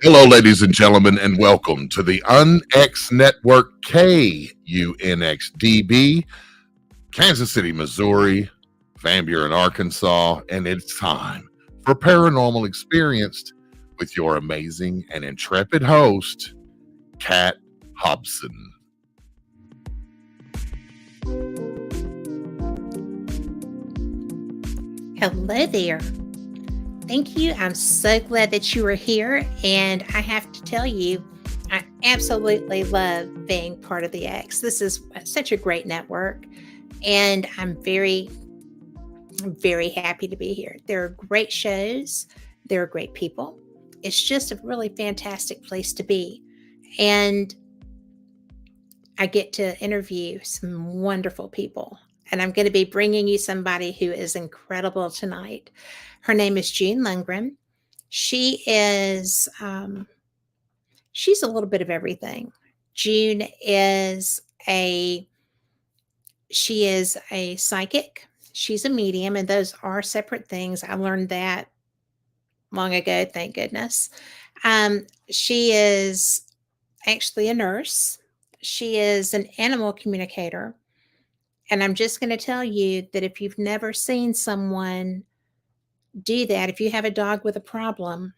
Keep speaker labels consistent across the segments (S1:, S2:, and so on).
S1: Hello, ladies and gentlemen, and welcome to the UNX Network KUNXDB, Kansas City, Missouri, Van Buren, Arkansas, and it's time for Paranormal Experienced with your amazing and intrepid host, Kat Hobson.
S2: Hello there. Thank you. I'm so glad that you are here. And I have to tell you, I absolutely love being part of the X. This is such a great network. And I'm very happy to be here. There are great shows, there are great people. It's just a really fantastic place to be. And I get to interview some wonderful people. And I'm going to be bringing you somebody who is incredible tonight. Her name is June Lundgren. She is, she's a little bit of everything. June is a, she is a psychic. She's a medium, and those are separate things. I learned that long ago, thank goodness. She is actually a nurse. She is an animal communicator. And I'm just going to tell you that if you've never seen someone do that, if you have a dog with a problem,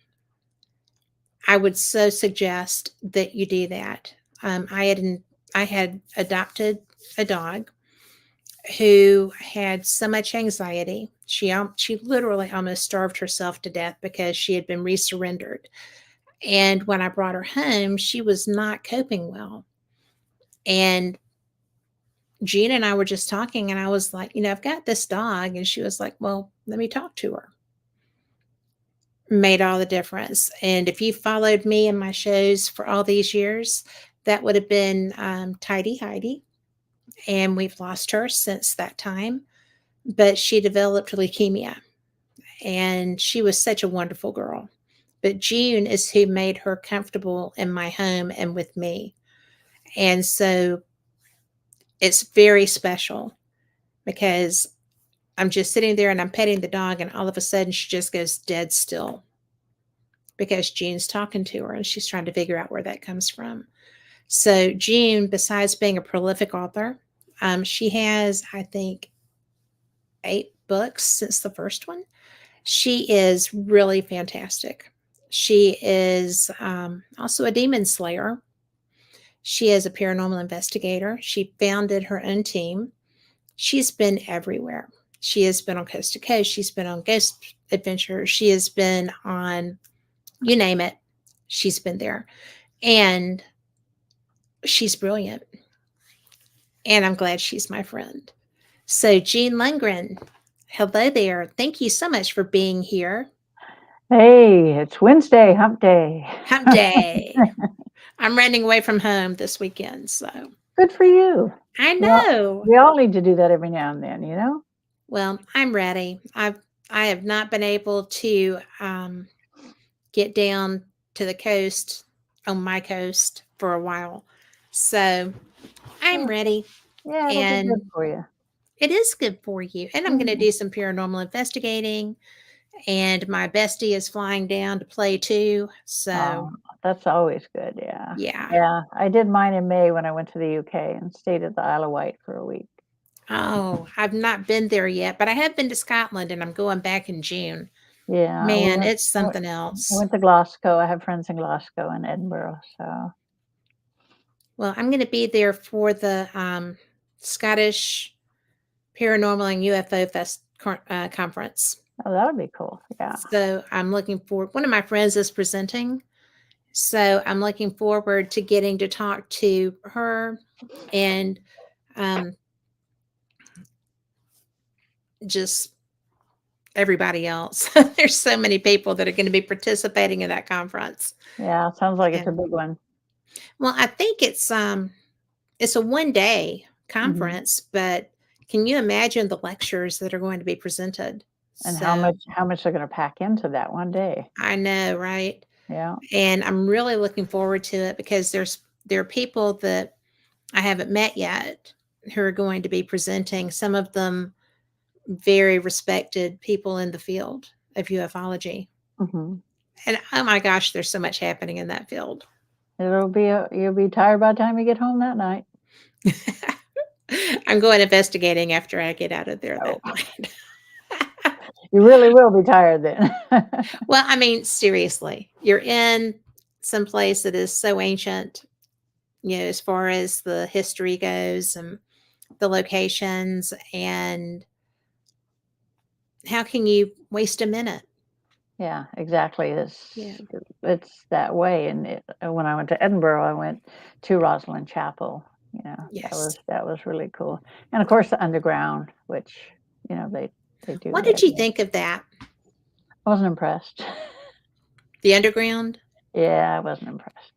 S2: I would so suggest that you do that. I had adopted a dog who had so much anxiety. She literally almost starved herself to death because she had been resurrendered. And when I brought her home, she was not coping well. And Gina and I were just talking, and I was like, I've got this dog. And she was like, well, let me talk to her. Made all the difference. And if you followed me in my shows for all these years, that would have been Tidy Heidi. And we've lost her since that time. But she developed leukemia. And she was such a wonderful girl. But June is who made her comfortable in my home and with me. And so it's very special because I'm just sitting there and I'm petting the dog, and all of a sudden she just goes dead still because June's talking to her and she's trying to figure out where that comes from. So June, besides being a prolific author, she has, I think, 8 books since the first one. She is really fantastic. She is also a demon slayer. She is a paranormal investigator. She founded her own team. She's been everywhere. She has been on Coast to Coast. She's been on Ghost Adventures. She has been on, you name it, she's been there. And she's brilliant. And I'm glad she's my friend. So, Jean Lundgren, hello there. Thank you so much for being here.
S3: Hey, it's Wednesday, hump day.
S2: Hump day. I'm running away from home this weekend, so
S3: Good for you.
S2: I
S3: Well,
S2: know.
S3: we all need to do that every now and then, you know?
S2: Well, I'm ready. I have not been able to get down to the coast on my coast for a while, so I'm
S3: Yeah,
S2: ready,
S3: yeah, it'll be good
S2: and
S3: for you.
S2: it is good for you. And I'm going to
S3: Mhm.
S2: do some paranormal investigating, and my bestie is flying down to play too. So
S3: Oh, that's always good, yeah.
S2: yeah.
S3: Yeah, I did mine in May when I went to the UK and stayed at the Isle of Wight for a week.
S2: Oh, I've not been there yet, but I have been to Scotland, and I'm going back in June.
S3: Yeah,
S2: Man, it's
S3: I went
S2: something
S3: I
S2: else.
S3: went to Glasgow. I have friends in Glasgow and Edinburgh, so
S2: Well, I'm going to be there for the Scottish Paranormal and UFO Conference.
S3: oh, that would be cool. Yeah.
S2: So I'm looking forward. One of my friends is presenting, so I'm looking forward to getting to talk to her and um, just everybody else. There's so many people that are going to be participating in that conference.
S3: Yeah, sounds like it's a
S2: And
S3: big one.
S2: well, I think it's a 1 day
S3: Mhm.
S2: conference, but can you imagine the lectures that are going to be presented?
S3: And
S2: So
S3: how much they're gonna pack into that one day.
S2: I know, right?
S3: Yeah.
S2: And I'm really looking forward to it because there are people that I haven't met yet who are going to be presenting, some of them very respected people in the field of ufology.
S3: Mhm.
S2: And oh my gosh, there's so much happening in that field.
S3: You'll be tired by the time you get home that night.
S2: I'm going investigating after I get out of there
S3: Oh,
S2: that night.
S3: you really will be tired then.
S2: Well, I mean, seriously, you're in some place that is so ancient, as far as the history goes and the locations, and how can you waste a minute?
S3: Yeah, exactly.
S2: Yeah.
S3: It's that way. And when I went to Edinburgh, I went to Rosslyn Chapel.
S2: Yes.
S3: That was really cool. And of course, the underground, which they do
S2: What
S3: there.
S2: did you think of that?
S3: I wasn't impressed.
S2: The underground?
S3: Yeah, I wasn't impressed.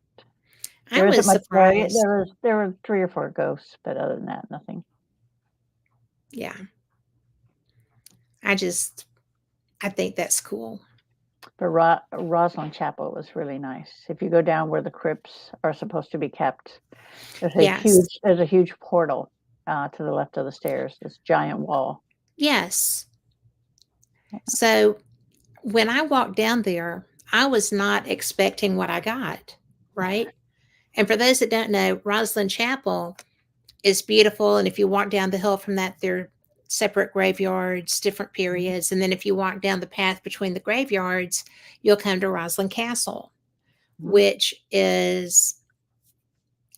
S2: I
S3: There isn't
S2: was
S3: much there.
S2: surprised.
S3: There were 3 or 4 ghosts, but other than that, nothing.
S2: Yeah. I think that's cool.
S3: But Rosslyn Chapel was really nice. If you go down where the crypts are supposed to be kept,
S2: Yes.
S3: there's a huge portal to the left of the stairs. This giant wall.
S2: Yes.
S3: Yeah.
S2: So when I walked down there, I was not expecting what I got, right? And for those that don't know, Rosslyn Chapel is beautiful. And if you walk down the hill from that, there are separate graveyards, different periods. And then if you walk down the path between the graveyards, you'll come to Rosslyn Castle, which is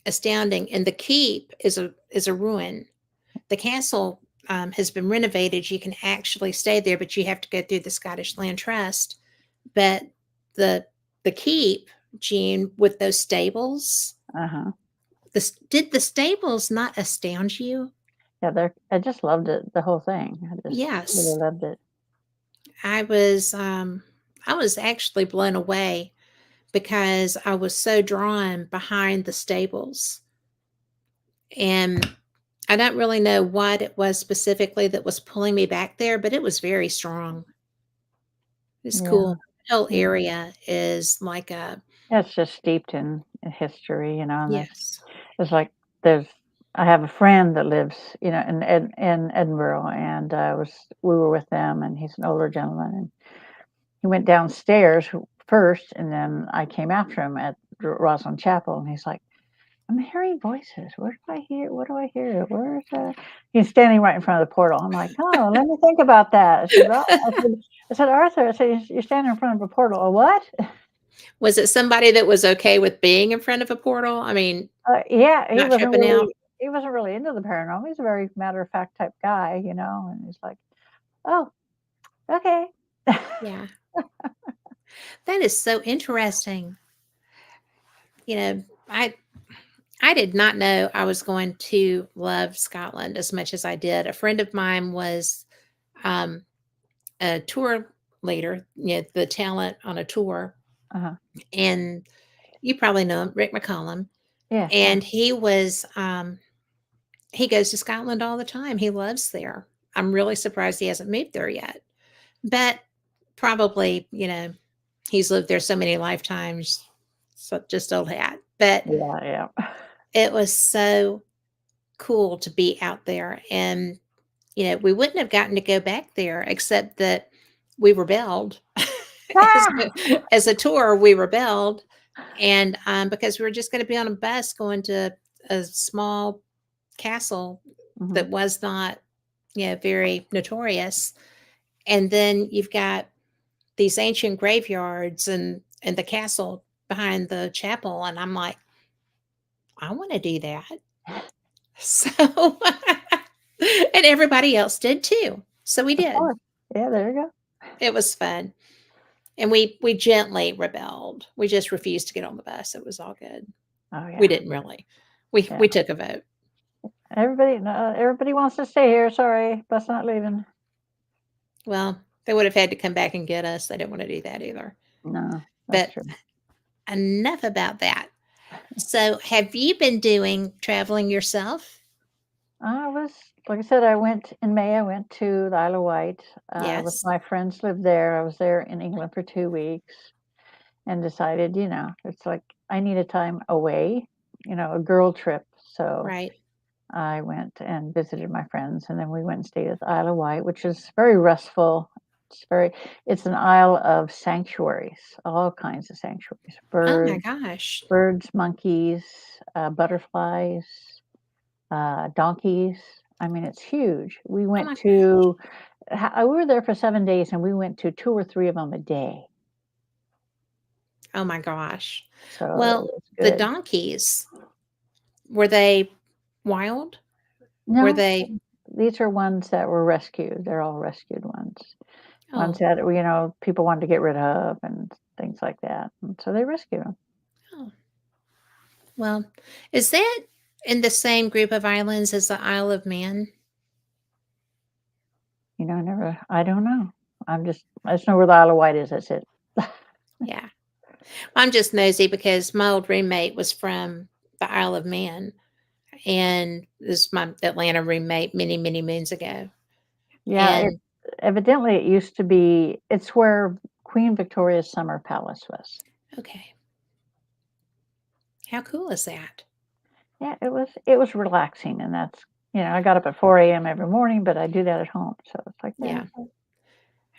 S2: astounding. And the keep is a ruin. The castle has been renovated. You can actually stay there, but you have to go through the Scottish Land Trust. But the keep, Jean, with those stables,
S3: Uh-huh.
S2: did the stables not astound you?
S3: Yeah, I just loved it, the whole thing. I just
S2: Yes.
S3: really loved it.
S2: I was actually blown away because I was so drawn behind the stables. And I don't really know what it was specifically that was pulling me back there, but it was very strong. It's
S3: Yeah.
S2: cool. The whole
S3: Yeah.
S2: area is like a
S3: It's just steeped in history, and
S2: yes.
S3: it's like I have a friend that lives, in Edinburgh, and we were with them, and he's an older gentleman, and he went downstairs first, and then I came after him at Rosslyn Chapel, and he's like, "I'm hearing voices. What do I hear? What do I hear? Where's that?" He's standing right in front of the portal. I'm like, "Oh, let me think about that." I said, "Arthur," I said, "You're standing in front of a portal." "A what?"
S2: Was it somebody that was okay with being in front of a portal? I mean,
S3: Yeah,
S2: not tripping out?
S3: he wasn't really into the paranormal. He's a very matter of fact type guy, and he's like, "Oh, okay."
S2: Yeah. That is so interesting. You know, I did not know I was going to love Scotland as much as I did. A friend of mine was um, a tour leader, the talent on a tour,
S3: Uh-huh.
S2: and you probably know him, Rick McCollum.
S3: Yeah, yeah.
S2: And he goes to Scotland all the time. He loves there. I'm really surprised he hasn't moved there yet, but probably, he's lived there so many lifetimes, so just old hat. But
S3: Yeah, yeah.
S2: it was so cool to be out there. And, we wouldn't have gotten to go back there except that we rebelled. as,
S3: Ah!
S2: as a tour, we rebelled. And because we were just going to be on a bus going to a small castle
S3: Mhm.
S2: that was not, very notorious. And then you've got these ancient graveyards and the castle behind the chapel. And I'm like, I want to do that. So, and everybody else did too. So we
S3: Of
S2: did.
S3: course. Yeah, there you go.
S2: It was fun. And we gently rebelled. We just refused to get on the bus. It was all good.
S3: Oh, yeah.
S2: We didn't really. We
S3: Yeah.
S2: we took a vote.
S3: Everybody wants to stay here. Sorry, bus not leaving.
S2: Well, they would have had to come back and get us. They didn't want to do that either.
S3: No, that's
S2: But
S3: true.
S2: enough about that. So, have you been doing traveling yourself?
S3: Like I said, I went in May. I went to the Isle of Wight with
S2: Yes.
S3: my friends lived there. I was there in England for 2 weeks and decided, it's like I need a time away, a girl trip. So
S2: Right.
S3: I went and visited my friends, and then we went and stayed at the Isle of Wight, which is very restful. It's an isle of sanctuaries, all kinds of sanctuaries,
S2: Oh my gosh.
S3: birds, monkeys, butterflies, donkeys. I mean, it's huge.
S2: Oh my gosh.
S3: We were there for 7 days, and we went to 2 or 3 of them a day,
S2: Oh my gosh.
S3: so it
S2: Well,
S3: was
S2: the
S3: good.
S2: donkeys, were they wild? Were
S3: No,
S2: they
S3: these are ones that were rescued. They're all rescued ones. Ones
S2: oh,
S3: that, people wanted to get rid of and things like that, and so they rescued them.
S2: oh. Well, is that in the same group of islands as the Isle of Man?
S3: I don't know. I just know where the Isle of Wight is, that's it.
S2: Yeah. I'm just nosy because my old roommate was from the Isle of Man, and this is my Atlanta roommate many, many moons ago.
S3: Yeah,
S2: And
S3: evidently it used to be it's where Queen Victoria's summer palace was.
S2: okay, how cool is that?
S3: Yeah, it was relaxing, and I got up at 4 a.m. every morning, but I do that at home, so it's like that.
S2: Yeah.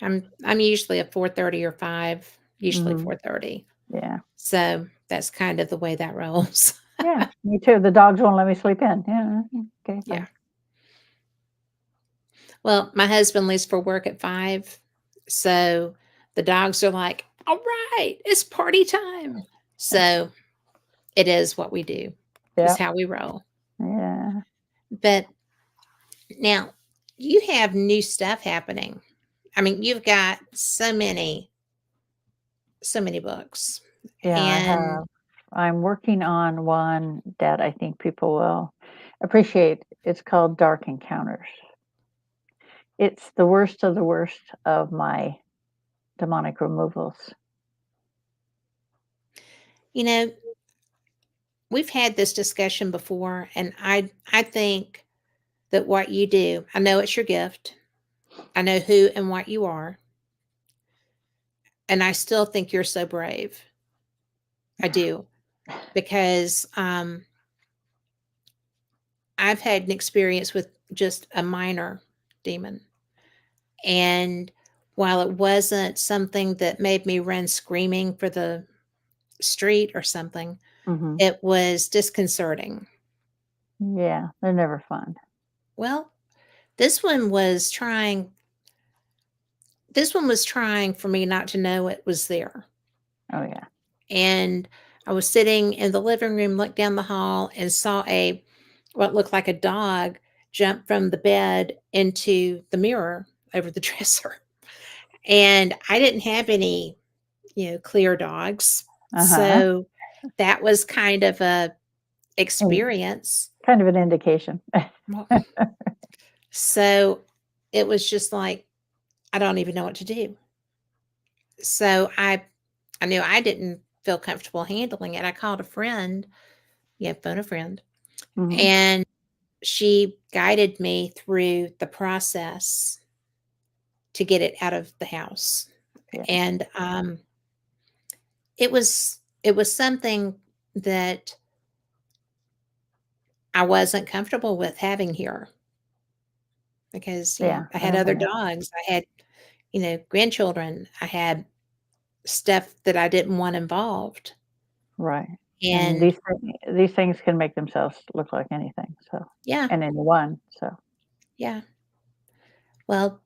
S2: I'm usually at 4:30 or 5, usually
S3: Mhm.
S2: 4:30.
S3: Yeah.
S2: So that's kind of the way that rolls.
S3: Yeah, me too. The dogs won't let me sleep in. Yeah, okay,
S2: Yeah.
S3: fine.
S2: Well, my husband leaves for work at 5. So the dogs are like, all right, it's party time. So it is what we do, is
S3: Yeah,
S2: how we roll.
S3: yeah.
S2: But now you have new stuff happening. I mean, you've got so many books.
S3: Yeah, I
S2: And
S3: have. I'm working on one that I think people will appreciate. It's called Dark Encounters. It's the worst of my demonic removals.
S2: you know, we've had this discussion before, and I think that what you do, I know it's your gift. I know who and what you are, and I still think you're so brave. I do, because I've had an experience with just a minor demon, and while it wasn't something that made me run screaming for the street or something,
S3: Mhm.
S2: it was disconcerting.
S3: Yeah, they're never fun.
S2: Well, this one was trying this one was trying for me not to know it was there.
S3: Oh, yeah.
S2: And I was sitting in the living room, looked down the hall, and saw what looked like a dog jump from the bed into the mirror over the dresser. And I didn't have any, clear dogs.
S3: Uh-huh.
S2: So that was kind of a
S3: And
S2: experience.
S3: kind of an indication.
S2: Well, so it was just like, I don't even know what to do. So I knew I didn't feel comfortable handling it. I called a friend, phone a friend,
S3: Mhm.
S2: and she guided me through the process to get it out of the house.
S3: Yeah.
S2: And it was something that I wasn't comfortable with having here because,
S3: Yeah,
S2: I
S3: I
S2: had
S3: don't
S2: other
S3: blame you.
S2: dogs. I had, grandchildren. I had stuff that I didn't want involved.
S3: Right. And
S2: And
S3: these things can make themselves look like anything, so
S2: yeah,
S3: and anyone, so.
S2: yeah. Well,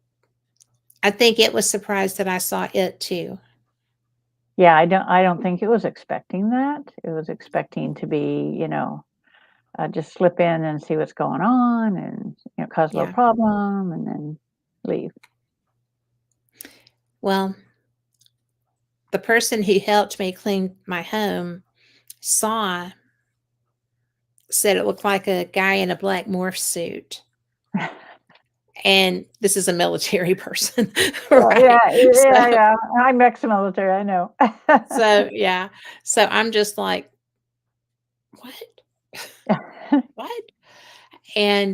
S2: I think it was surprised that I saw it too.
S3: Yeah, I don't think it was expecting that. It was expecting to be, just slip in and see what's going on and, cause a little
S2: Yeah.
S3: problem and then leave.
S2: Well, the person who helped me clean my home saw said it looked like a guy in a black morph suit. And this is a military person,
S3: Yeah,
S2: right?
S3: yeah,
S2: So
S3: yeah, yeah. I'm ex-military, I know.
S2: so yeah. So I'm just like, "What? What?" And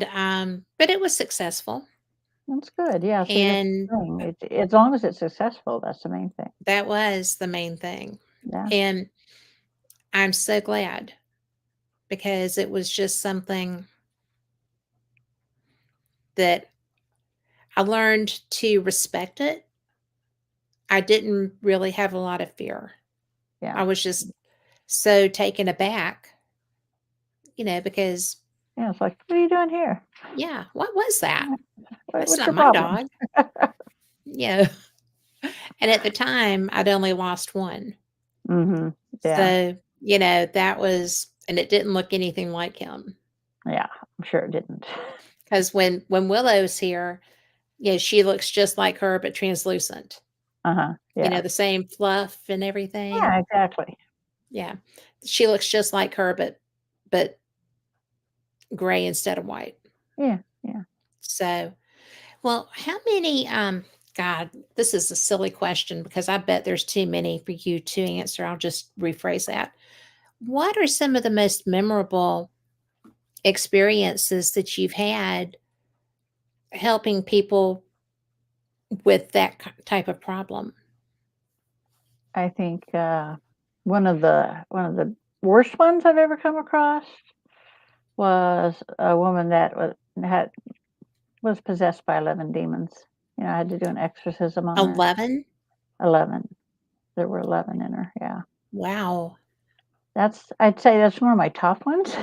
S2: but it was successful.
S3: That's good, yeah, see, that's
S2: And
S3: the thing. It's as long as it's successful, that's the main thing.
S2: that was the main thing.
S3: Yeah,
S2: And I'm so glad because it was just something that I learned to respect it I didn't really have a lot of fear. I
S3: Yeah.
S2: was just so taken aback, because
S3: Yeah. It's like, what are you doing here?
S2: yeah, what was that? That's
S3: What's
S2: not
S3: your
S2: my
S3: problem?
S2: dog. Yeah. And at the time, I'd only lost one.
S3: Hmm. Yeah.
S2: So, that was, and it didn't look anything like him.
S3: Yeah. I'm sure it didn't.
S2: Because when Willow's here, she looks just like her, but translucent.
S3: Uh-huh. Yeah.
S2: The same fluff and everything.
S3: Yeah, exactly.
S2: Yeah. She looks just like her, but gray instead of white.
S3: Yeah. Yeah.
S2: So, well, how many God, this is a silly question because I bet there's too many for you to answer. I'll just rephrase that. What are some of the most memorable experiences that you've had helping people with that type of problem?
S3: I think one of the worst ones I've ever come across was a woman that was possessed by 11 demons. I had to do an exorcism on her.
S2: 11?
S3: 11. There were 11 in her. Yeah.
S2: Wow.
S3: I'd say that's one of my top ones.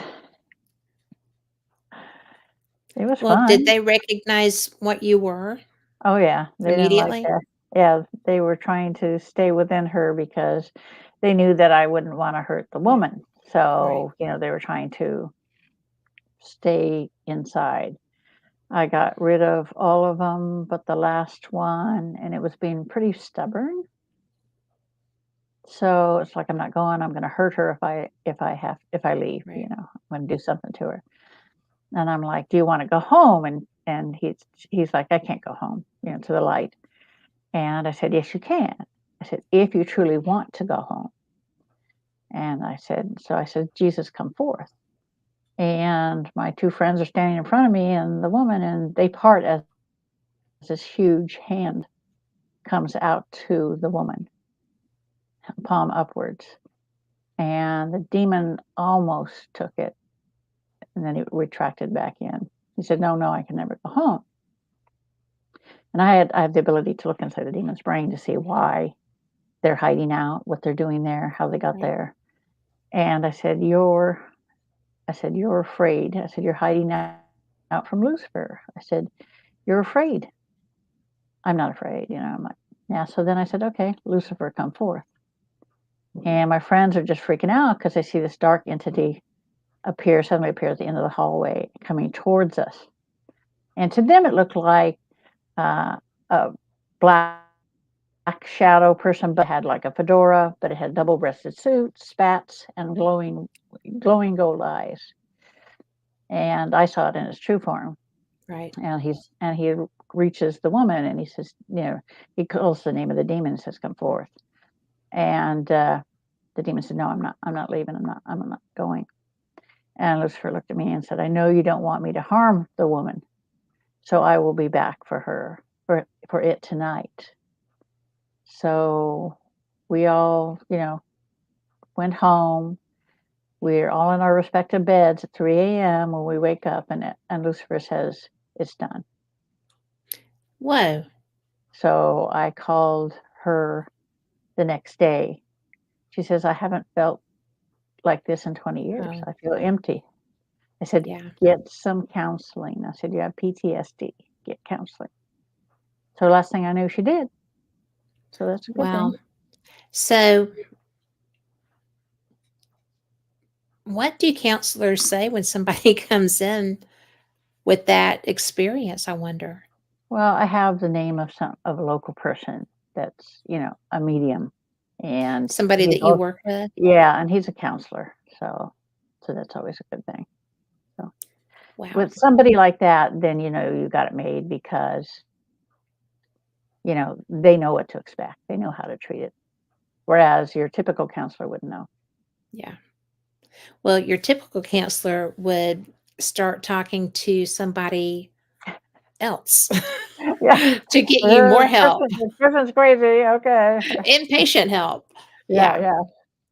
S3: It was
S2: Well, did
S3: fun.
S2: they recognize what you were
S3: Oh yeah, they didn't like
S2: immediately?
S3: that. Yeah, they were trying to stay within her because they knew that I wouldn't want to hurt the
S2: Yeah,
S3: woman.
S2: right.
S3: So, they were trying to stay inside. I got rid of all of them but the last one, and it was being pretty stubborn. So it's like I'm not going. I'm going to hurt her if I leave.
S2: Right.
S3: I'm going to do something to her. And I'm like, "Do you want to go home?" And he's like, "I can't go home. To the light." And I said, "Yes, you can." I said, "If you truly want to go home." And I said, "Jesus, come forth." And my two friends are standing in front of me and the woman, and they part as this huge hand comes out to the woman, palm upwards. And the demon almost took it, and then he retracted back in. He said, "No, no, I can never go home." And I have the ability to look inside the demon's brain to see why they're hiding out, what they're doing there, how they got
S2: Right.
S3: there. And I said, "You're afraid." I said, "You're hiding out from Lucifer." I said, "You're afraid." "I'm not afraid." I'm like, yeah. So then I said, "Okay, Lucifer, come forth." And my friends are just freaking out because they see this dark entity suddenly appear at the end of the hallway coming towards us. And to them, it looked like a black shadow person, but had like a fedora, but it had double-breasted suit, spats, and glowing gold eyes. And I saw it in its true form.
S2: Right.
S3: And he reaches the woman and he says, he calls the name of the demon and says, "Come forth." And the demon said, "No, I'm not leaving. I'm not going." And Lucifer looked at me and said, "I know you don't want me to harm the woman, so I will be back for her for it tonight." So we all, went home. We're all in our respective beds at 3 a.m. when we wake up, and Lucifer says, "It's done."
S2: Whoa.
S3: So I called her the next day. She says, "I haven't felt like this in 20 years.
S2: Oh,
S3: I feel empty." I said,
S2: yeah.
S3: "Get some counseling." I said, "You have PTSD. Get counseling." So last thing I knew, she did. So that's a good
S2: Wow.
S3: thing.
S2: So, what do counselors say when somebody comes in with that experience, I wonder?
S3: Well, I have the name of a local person that's, a medium, and
S2: Somebody
S3: he's
S2: that you
S3: also,
S2: work with?
S3: yeah, and he's a counselor. So that's always a good thing. So
S2: Wow.
S3: with somebody like that, then you got it made because they know what to expect. They know how to treat it. Whereas your typical counselor wouldn't know.
S2: Yeah. Well, your typical counselor would start talking to somebody else
S3: Yeah.
S2: to get you more help,
S3: This person's crazy. Okay.
S2: inpatient help.
S3: Yeah,
S2: Yeah.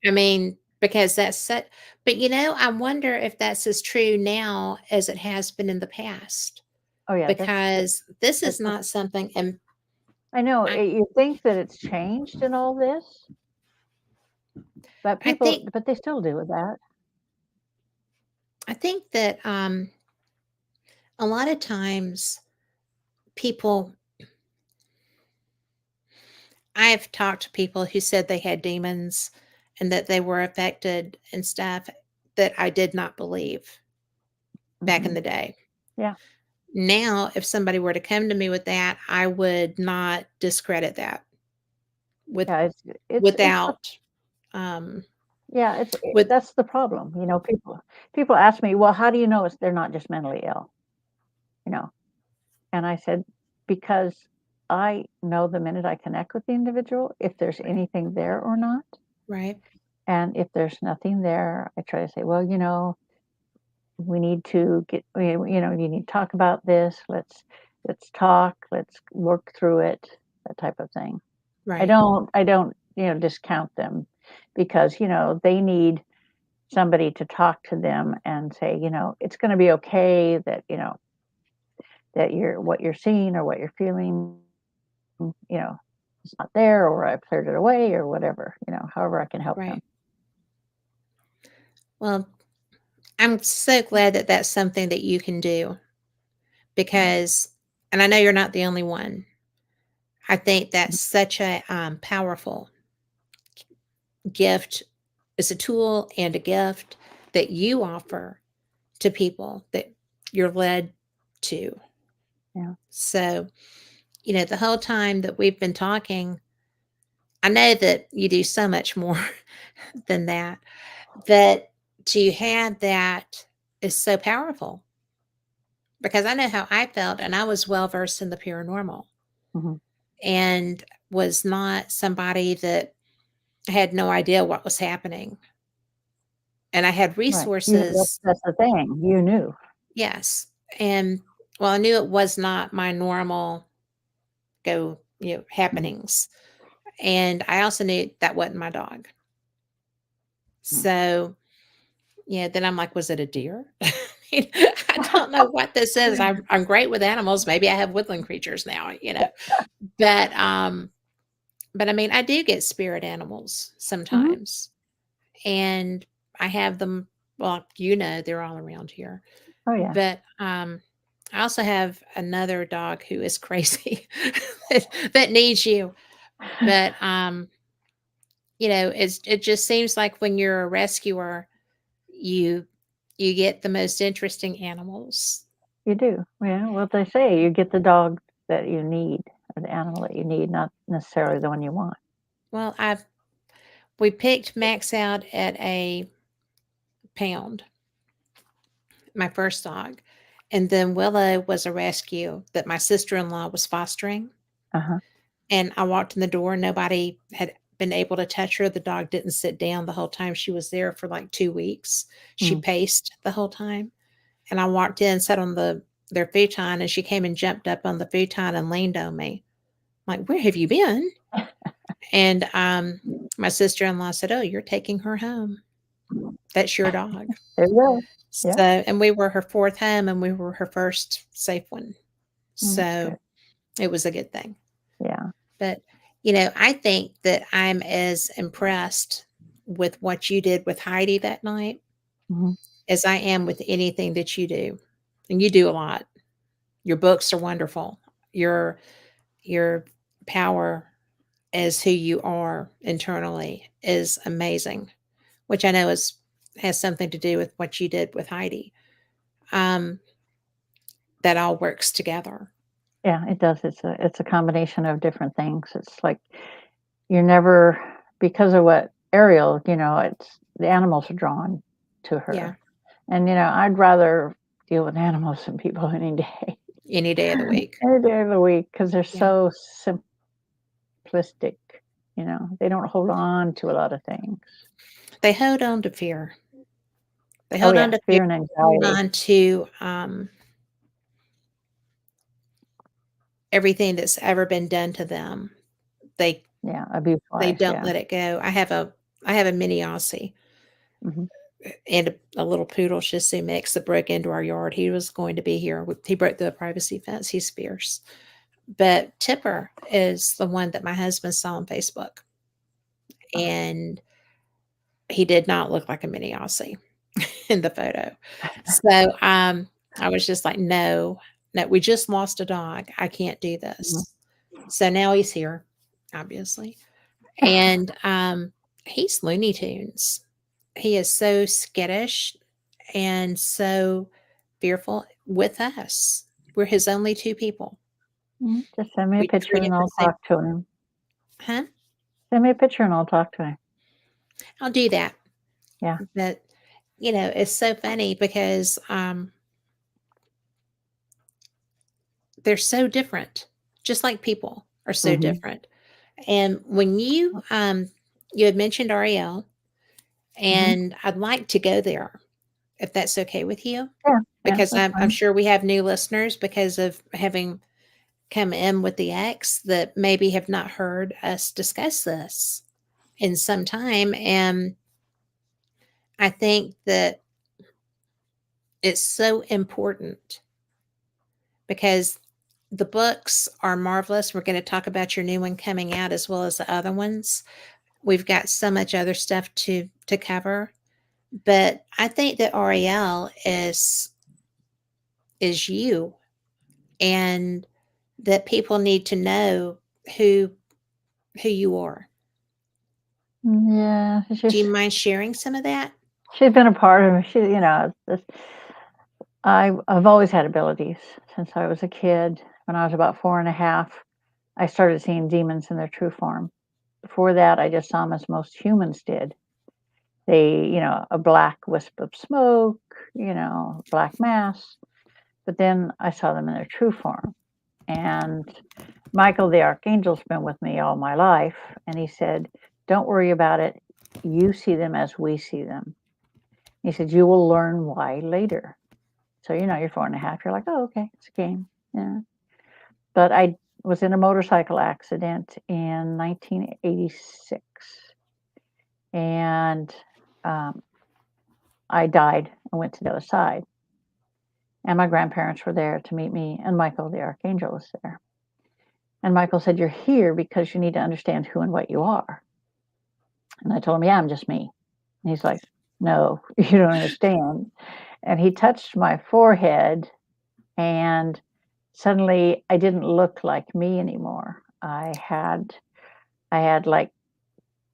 S3: yeah.
S2: I mean, because that's such, but I wonder if that's as true now as it has been in the past,
S3: Oh yeah,
S2: because this is
S3: that's
S2: not something, and
S3: I know,
S2: I
S3: you think that it's changed in all this, but
S2: I think
S3: they still do with that.
S2: I think that a lot of times people I've talked to people who said they had demons and that they were affected and stuff that I did not believe back in
S3: Mhm.
S2: the day.
S3: Yeah.
S2: Now, if somebody were to come to me with that, I would not discredit that with
S3: Yeah, it's the
S2: without um
S3: yeah,
S2: with
S3: that's the problem, people ask me, "Well, how do you know they're not just mentally ill?" You know? And I said, "Because I know the minute I connect with the individual if there's anything there or not,
S2: right,
S3: and if there's nothing there, I try to say, 'Well, we need to you need to talk about this. Let's talk. Let's work through it,' that type of thing.
S2: right,
S3: I don't, discount them because, they need somebody to talk to them and say, it's going to be okay that, that what you're seeing or what you're feeling, it's not there or I've cleared it away or whatever, however I can help them.
S2: right. Well, I'm so glad that that's something that you can do
S3: Yeah.
S2: because, and I know you're not the only one. I think
S3: Mhm.
S2: that's such a powerful gift. It's a tool and a gift that you offer to people that you're led to.
S3: Yeah.
S2: So, the whole time that we've been talking, I know that you do so much more than that. That to have that is so powerful because I know how I felt and I was well versed in the paranormal
S3: Mhm.
S2: and was not somebody that had no idea what was happening. And I had
S3: Right.
S2: resources,
S3: That's the thing. You knew.
S2: yes. And well, I knew it was not my normal
S3: Mhm.
S2: happenings. And I also knew that wasn't my dog.
S3: Mm.
S2: So, then I'm like, was it a deer? I don't know what this is. I'm great with animals. Maybe I have woodland creatures now. But but I mean, I do get spirit animals
S3: Mhm.
S2: sometimes. And I have them, well, they're all around here.
S3: Oh, yeah.
S2: But I also have another dog who is crazy that needs you. But it just seems like when you're a rescuer, you you get the most interesting animals.
S3: You do. Yeah, well, they say you get the dog that you need, or the animal that you need, not necessarily the one you want.
S2: Well, we picked Max out at a pound, my first dog. And then Willow was a rescue that my sister-in-law was fostering.
S3: Uh-huh.
S2: And I walked in the door, nobody had been able to touch her. The dog didn't sit down the whole time she was there for like 2 weeks. She
S3: Mhm.
S2: paced the whole time. And I walked in, sat on their futon, and she came and jumped up on the futon and leaned on me. I'm like, "Where have you been?" And my sister-in-law said, "Oh, you're taking her home. That's your dog."
S3: There you go.
S2: So,
S3: Yeah.
S2: and we were her fourth home and we were her first safe one.
S3: Mm, that's good.
S2: So it was a good thing.
S3: Yeah.
S2: But, I think that I'm as impressed with what you did with Heidi that night
S3: Mhm.
S2: as I am with anything that you do. And you do a lot. Your books are wonderful. Your power as who you are internally is amazing, which I know has something to do with what you did with Heidi. Um, that all works together.
S3: Yeah, it does. It's a combination of different things. It's like you're never because of what Ariel, it's the animals are drawn to
S2: Yeah,
S3: her. And, I'd rather deal with animals than people any day.
S2: any day of the week.
S3: Any day of the week because 'cause they're
S2: Yeah.
S3: so simplistic, they don't hold on to a lot of things.
S2: They hold on to fear. They
S3: Oh,
S2: hold on
S3: yeah,
S2: to fear,
S3: fear and
S2: hold
S3: anxiety.
S2: on to, everything that's ever been done to them. They
S3: Yeah,
S2: they
S3: abuse-wise,
S2: don't
S3: yeah.
S2: let it go. I have a mini Aussie
S3: Mhm.
S2: and a little poodle Shih Tzu mix that broke into our yard. He was going to be here. He broke the privacy fence. He's fierce. But Tipper is the one that my husband saw on Facebook, and he did not look like a mini Aussie in the photo. So I was just like, no, no, we just lost a dog. I can't do this. So now he's here, obviously. And he's Looney Tunes. He is so skittish and so fearful with us. We're his only two people.
S3: Just send me a
S2: We
S3: picture
S2: treat him
S3: and
S2: the
S3: I'll
S2: same.
S3: talk to him.
S2: Huh?
S3: Send me a picture and I'll talk to him.
S2: I'll do that.
S3: Yeah.
S2: But it's so funny because they're so different, just like people are so
S3: Mm-hmm.
S2: different. And when you had mentioned Ariel, and I'd like to go there if that's okay with you,
S3: Yeah.
S2: because
S3: That's
S2: I'm
S3: fine.
S2: sure we have new listeners because of having come in with the X that maybe have not heard us discuss this in some time. And I think that it's so important because the books are marvelous. We're going to talk about your new one coming out as well as the other ones. We've got so much other stuff to cover, but I think that Ariel is you, and that people need to know who you are.
S3: Yeah.
S2: Do you mind sharing some of that?
S3: She's been a part of me. I've always had abilities since I was a kid. When I was about 4.5, I started seeing demons in their true form. Before that, I just saw them as most humans did. A black wisp of smoke, black mass. But then I saw them in their true form. And Michael the Archangel's been with me all my life. And he said, don't worry about it. You see them as we see them. He said, you will learn why later. So, you're 4.5. You're like, oh, okay, it's a game. Yeah. But I was in a motorcycle accident in 1986. And I died and went to the other side. And my grandparents were there to meet me, and Michael the Archangel was there. And Michael said, you're here because you need to understand who and what you are. And I told him, yeah, I'm just me. And he's like, no, you don't understand. And he touched my forehead, and suddenly I didn't look like me anymore. I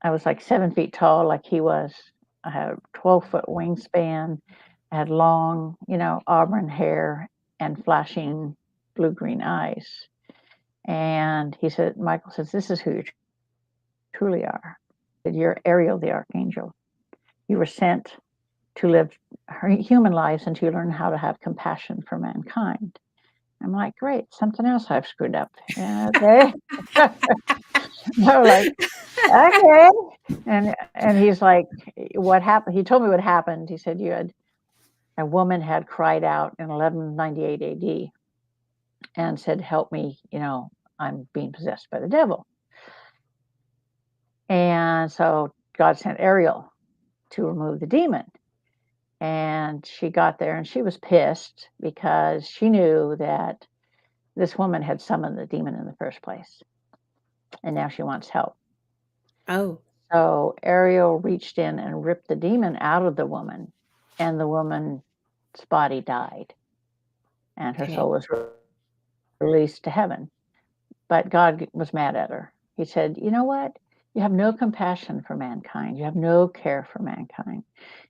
S3: was like 7 feet tall, like he was. I had a 12-foot wingspan. I had long, auburn hair and flashing blue-green eyes. And Michael says, this is who you truly are. That you're Ariel the Archangel. You were sent to live human lives and to learn how to have compassion for mankind. I'm like, great, something else I've screwed up. Yeah, okay. So like, okay. And he's like, what happened? He told me what happened. He said a woman had cried out in 1198 AD and said, help me, I'm being possessed by the devil. And so God sent Ariel to remove the demon. And she got there and she was pissed because she knew that this woman had summoned the demon in the first place. And now she wants help.
S2: Oh.
S3: So Ariel reached in and ripped the demon out of the woman, and the woman's body died. And her soul was released to heaven. But God was mad at her. He said, you know what? You have no compassion for mankind. You have no care for mankind.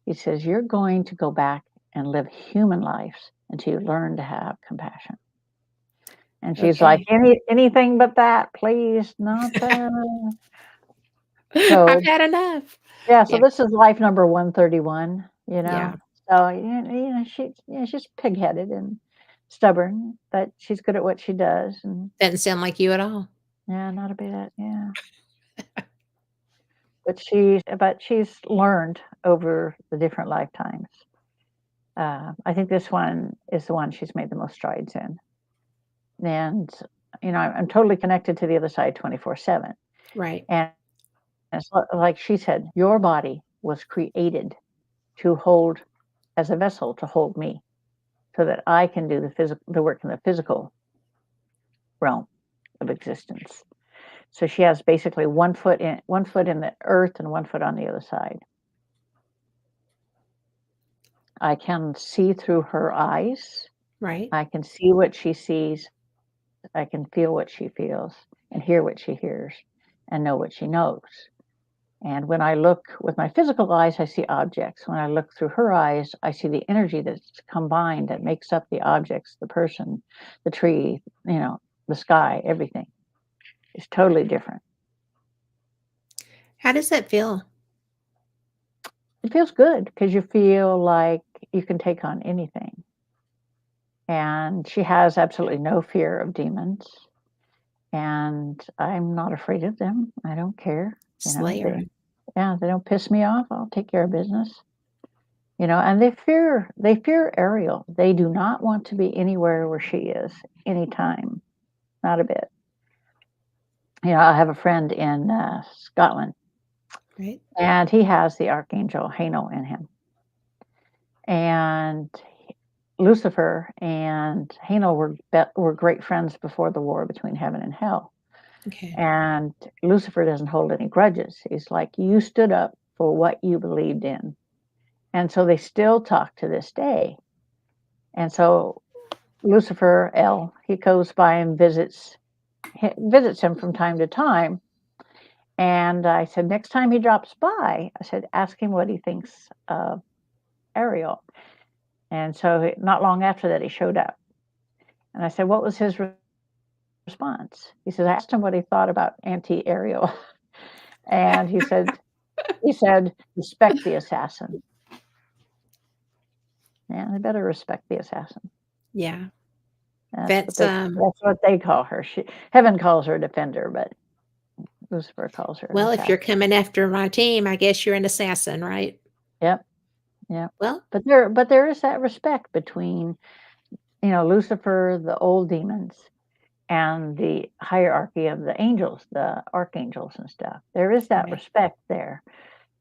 S3: He says, you're going to go back and live human lives until you learn to have compassion. And she's like, anything but that, please, not that. So
S2: I've had enough.
S3: yeah, so this is life number 131,
S2: Yeah.
S3: So she's pig-headed and stubborn, but she's good at what she does. And
S2: Doesn't sound like you at all.
S3: yeah, not a bit, yeah. But she's learned over the different lifetimes. I think this one is the one she's made the most strides in. And I'm totally connected to the other side 24/7.
S2: Right.
S3: And it's like she said, your body was created to hold as a vessel to hold me, so that I can do the work in the physical realm. of existence. So she has basically one foot in the earth and one foot on the other side. I can see through her eyes.
S2: Right.
S3: I can see what she sees. I can feel what she feels and hear what she hears and know what she knows. And when I look with my physical eyes, I see objects. When I look through her eyes, I see the energy that's combined that makes up the objects, the person, the tree, the sky, everything. It's totally different.
S2: How does that feel?
S3: It feels good because you feel like you can take on anything. And she has absolutely no fear of demons. And I'm not afraid of them. I don't care.
S2: Slayer.
S3: They don't piss me off. I'll take care of business. And they fear Ariel. They do not want to be anywhere where she is anytime. Not a bit. I have a friend in Scotland,
S2: Right.
S3: and he has the archangel Hano in him. And Lucifer and Hano were great friends before the war between heaven and hell.
S2: Okay.
S3: And Lucifer doesn't hold any grudges. He's like, you stood up for what you believed in. And so they still talk to this day. And so Lucifer, he goes by and visits him from time to time. And I said, next time he drops by, I said, ask him what he thinks of Ariel. And so not long after that, he showed up. And I said, what was his response? He said, I asked him what he thought about anti-Ariel. And he said, respect the assassin. Yeah, they better respect the assassin.
S2: Yeah.
S3: That's what they call her. Heaven calls her defender, but Lucifer calls her.
S2: Well, if you're coming after my team, I guess you're an assassin, right?
S3: Yep.
S2: Well,
S3: but there is that respect between, Lucifer, the old demons, and the hierarchy of the angels, the archangels and stuff. There is that respect there.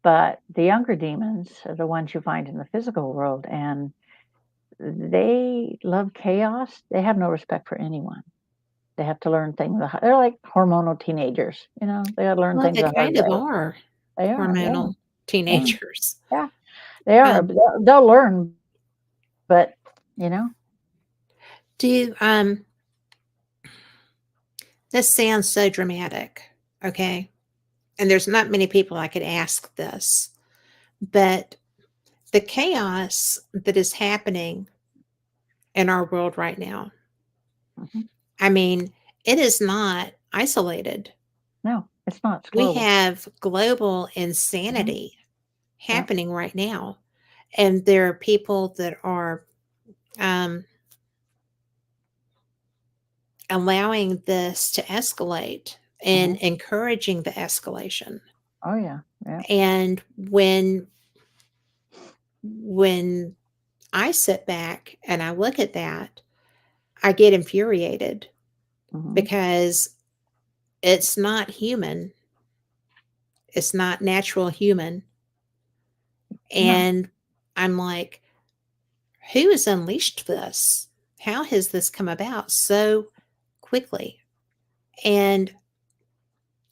S3: But the younger demons are the ones you find in the physical world, and they love chaos. They have no respect for anyone. They have to learn things. They're like hormonal teenagers, They got to learn things.
S2: They kind of are.
S3: They are
S2: hormonal teenagers.
S3: Yeah, they are. They'll learn, but
S2: this sounds so dramatic, okay? And there's not many people I could ask this, but the chaos that is happening in our world right now, I mean, it is not isolated.
S3: No, it's not. It's
S2: we have global insanity happening right now. And there are people that are allowing this to escalate and encouraging the escalation.
S3: Oh, yeah.
S2: And when I sit back and I look at that, I get infuriated because it's not human. It's not natural human. And I'm like, who has unleashed this? How has this come about so quickly? And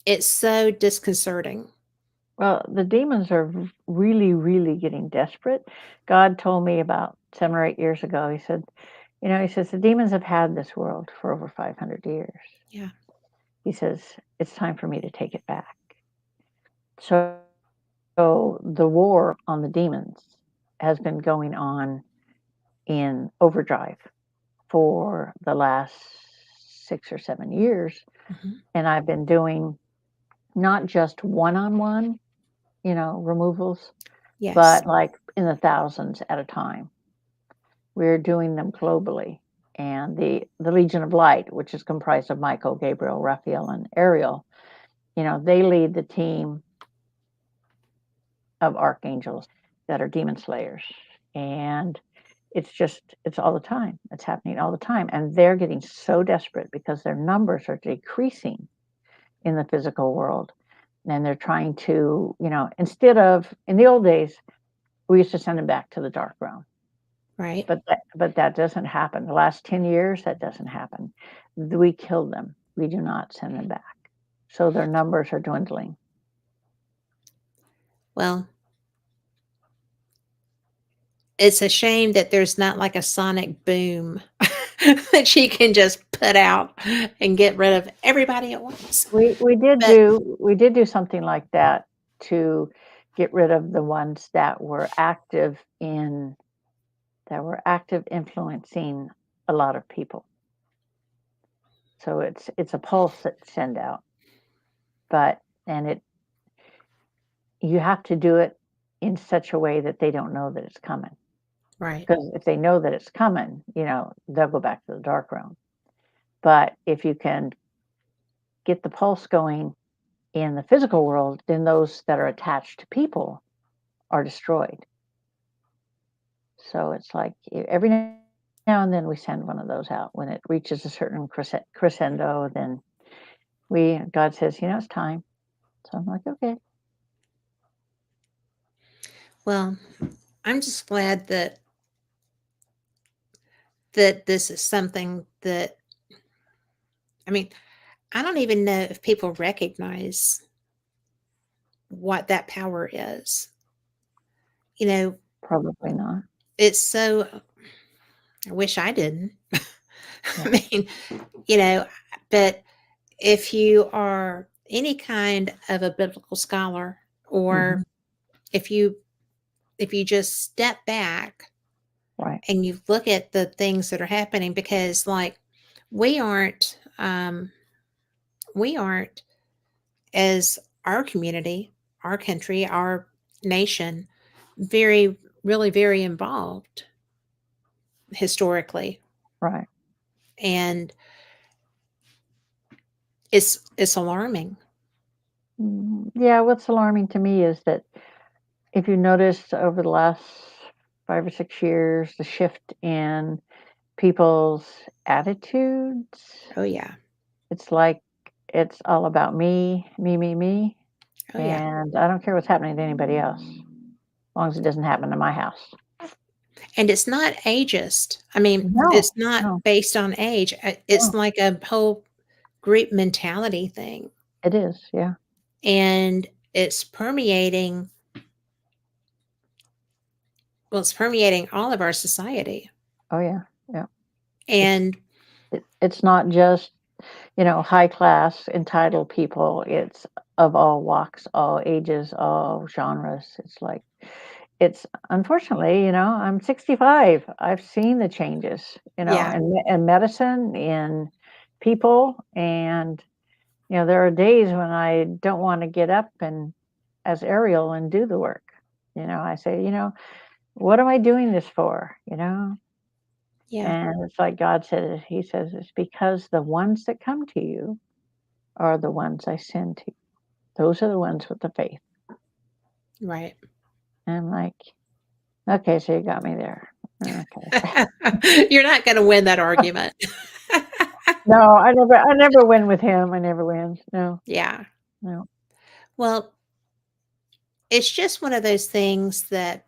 S2: it's so disconcerting.
S3: Well, the demons are really, really getting desperate. God told me about 7 or 8 years ago, he said, he says, the demons have had this world for over 500 years.
S2: Yeah.
S3: He says, it's time for me to take it back. So the war on the demons has been going on in overdrive for the last 6 or 7 years. And I've been doing not just one-on-one, removals, but like in the thousands at a time. We're doing them globally. And the Legion of Light, which is comprised of Michael, Gabriel, Raphael, and Ariel, they lead the team of archangels that are demon slayers. And it's all the time. It's happening all the time. And they're getting so desperate because their numbers are decreasing in the physical world. And they're trying to, instead of, in the old days, we used to send them back to the dark realm.
S2: Right.
S3: But that doesn't happen. The last 10 years, that doesn't happen. We kill them. we do not send them back. So their numbers are dwindling.
S2: Well, it's a shame that there's not like a sonic boom that she can just put out and get rid of everybody at once.
S3: We did
S2: But
S3: do something like that to get rid of the ones that were active influencing a lot of people. So it's a pulse that send out, but and it you have to do it in such a way that they don't know that it's coming.
S2: right,
S3: Because if they know that it's coming, they'll go back to the dark realm. But if you can get the pulse going in the physical world, then those that are attached to people are destroyed. So it's like every now and then we send one of those out. When it reaches a certain crescendo, then God says, it's time. So I'm like, okay.
S2: well, I'm just glad that this is something that, I mean, I don't even know if people recognize what that power is. You know,
S3: Probably not.
S2: it's so, I wish I didn't. I
S3: Yeah.
S2: mean, you know, but if you are any kind of a biblical scholar,
S3: Hmm.
S2: or if you just step back
S3: Right.
S2: and you look at the things that are happening, because like we aren't we aren't, as our community, our country, our nation, very really very involved historically,
S3: Right.
S2: and it's alarming.
S3: Yeah. What's alarming to me is that if you notice over the last 5 or 6 years, the shift in people's attitudes,
S2: Oh yeah.
S3: it's like it's all about me, me, me, me.
S2: Oh yeah.
S3: And I don't care what's happening to anybody else, as long as it doesn't happen to my house.
S2: And it's not ageist. I mean,
S3: No,
S2: it's not
S3: no,
S2: based on age. It's
S3: no,
S2: like a whole group mentality thing.
S3: it is. Yeah.
S2: And it's permeating, well, it's permeating all of our society.
S3: Oh, yeah. Yeah. It's
S2: And
S3: it's not just, high class entitled people. It's of all walks, all ages, all genres. It's like it's unfortunately, I'm 65. I've seen the changes,
S2: yeah,
S3: in medicine, in people, and there are days when I don't want to get up and as Ariel and do the work. I say, what am I doing this for?
S2: yeah,
S3: And it's like God said, He says, it's because the ones that come to you are the ones I send to you. Those are the ones with the faith.
S2: right.
S3: And I'm like, okay, so you got me there. Okay.
S2: You're not going to win that argument.
S3: No, I never win with him. I never win. No,
S2: Yeah.
S3: no.
S2: Well, it's just one of those things that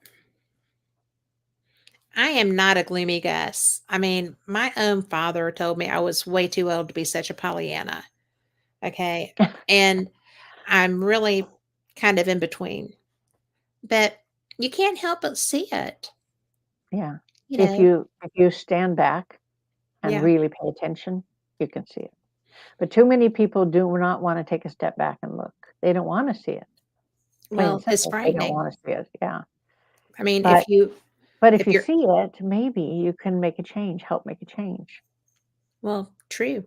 S2: I am not a gloomy Gus. I mean, my own father told me I was way too old to be such a Pollyanna. Okay. And I'm really kind of in between. But you can't help but see it.
S3: Yeah.
S2: You
S3: If
S2: know,
S3: you stand back and
S2: yeah.
S3: really pay attention, you can see it. But too many people do not want to take a step back and look. They don't want to see it. Plain and
S2: Well, it's
S3: simple. They don't
S2: frightening.
S3: want to see it. Yeah.
S2: I mean,
S3: But if
S2: if
S3: you
S2: you're,
S3: see it, maybe you can make a change, help make a change.
S2: well, true.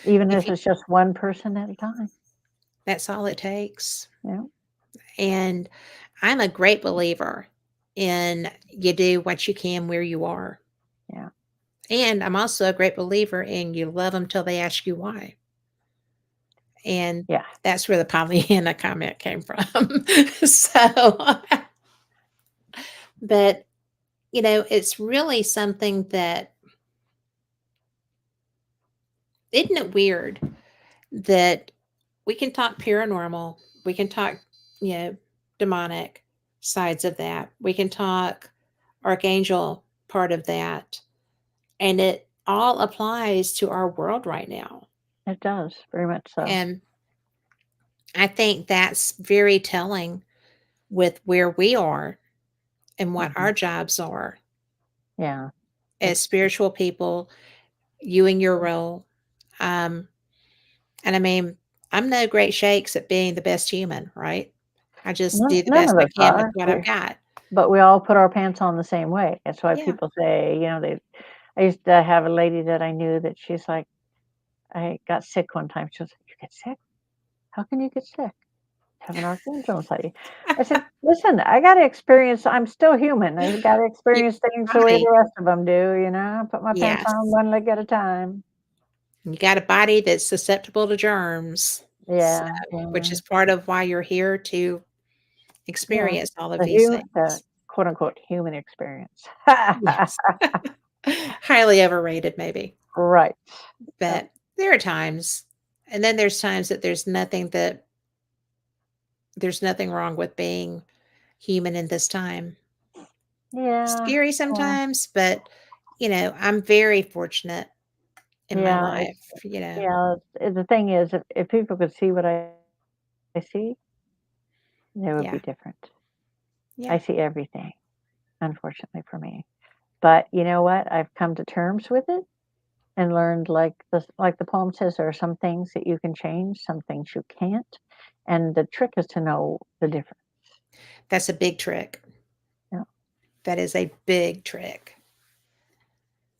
S3: Even
S2: If
S3: if
S2: you,
S3: it's just one person at a time.
S2: that's all it takes.
S3: Yeah.
S2: And I'm a great believer in you do what you can where you are.
S3: Yeah.
S2: And I'm also a great believer in you love them till they ask you why. And
S3: Yeah.
S2: that's where the Pollyanna comment came from. So, but it's really something that, isn't it weird that we can talk paranormal, we can talk, you know, demonic sides of that, we can talk archangel part of that, and it all applies to our world right now.
S3: It does, very much so.
S2: And I think that's very telling with where we are and what
S3: Mhm.
S2: our jobs are
S3: Yeah.
S2: as
S3: It's
S2: spiritual people, you and your role. Um, and I mean, I'm no great shakes at being the best human, right? I just do the
S3: none
S2: best
S3: of
S2: I
S3: us
S2: can with
S3: are.
S2: what I've got.
S3: But we all put our pants on the same way. That's why
S2: Yeah.
S3: people say, I used to have a lady that I knew that she's like, I got sick one time. She was like, "You get sick? How can you get sick? Have an archangel inside you." I said, "Listen, I gotta experience, I'm still human. I gotta
S2: Your
S3: experience things the way
S2: body.
S3: the rest of them do, you know? Put my pants
S2: Yes.
S3: on one leg at a time."
S2: You got a body that's susceptible to germs. So,
S3: Yeah,
S2: which
S3: yeah,
S2: is part of why you're here to
S3: yeah.
S2: experience all of these
S3: The
S2: things.
S3: quote unquote human experience.
S2: Yes. Highly overrated, maybe.
S3: Right. Yep.
S2: But there are times, and then there's times that there's nothing wrong with being human in this time.
S3: Yeah.
S2: Scary
S3: Yeah.
S2: sometimes, but I'm very fortunate in my
S3: Yeah.
S2: life,
S3: Yeah. The thing is, if people could see what I see, they would be
S2: Yeah.
S3: different.
S2: Yeah.
S3: I see everything, unfortunately for me. But you know what? I've come to terms with it and learned, like the poem says, there are some things that you can change, some things you can't. And the trick is to know the difference.
S2: That's a big trick.
S3: Yeah,
S2: That is a big trick.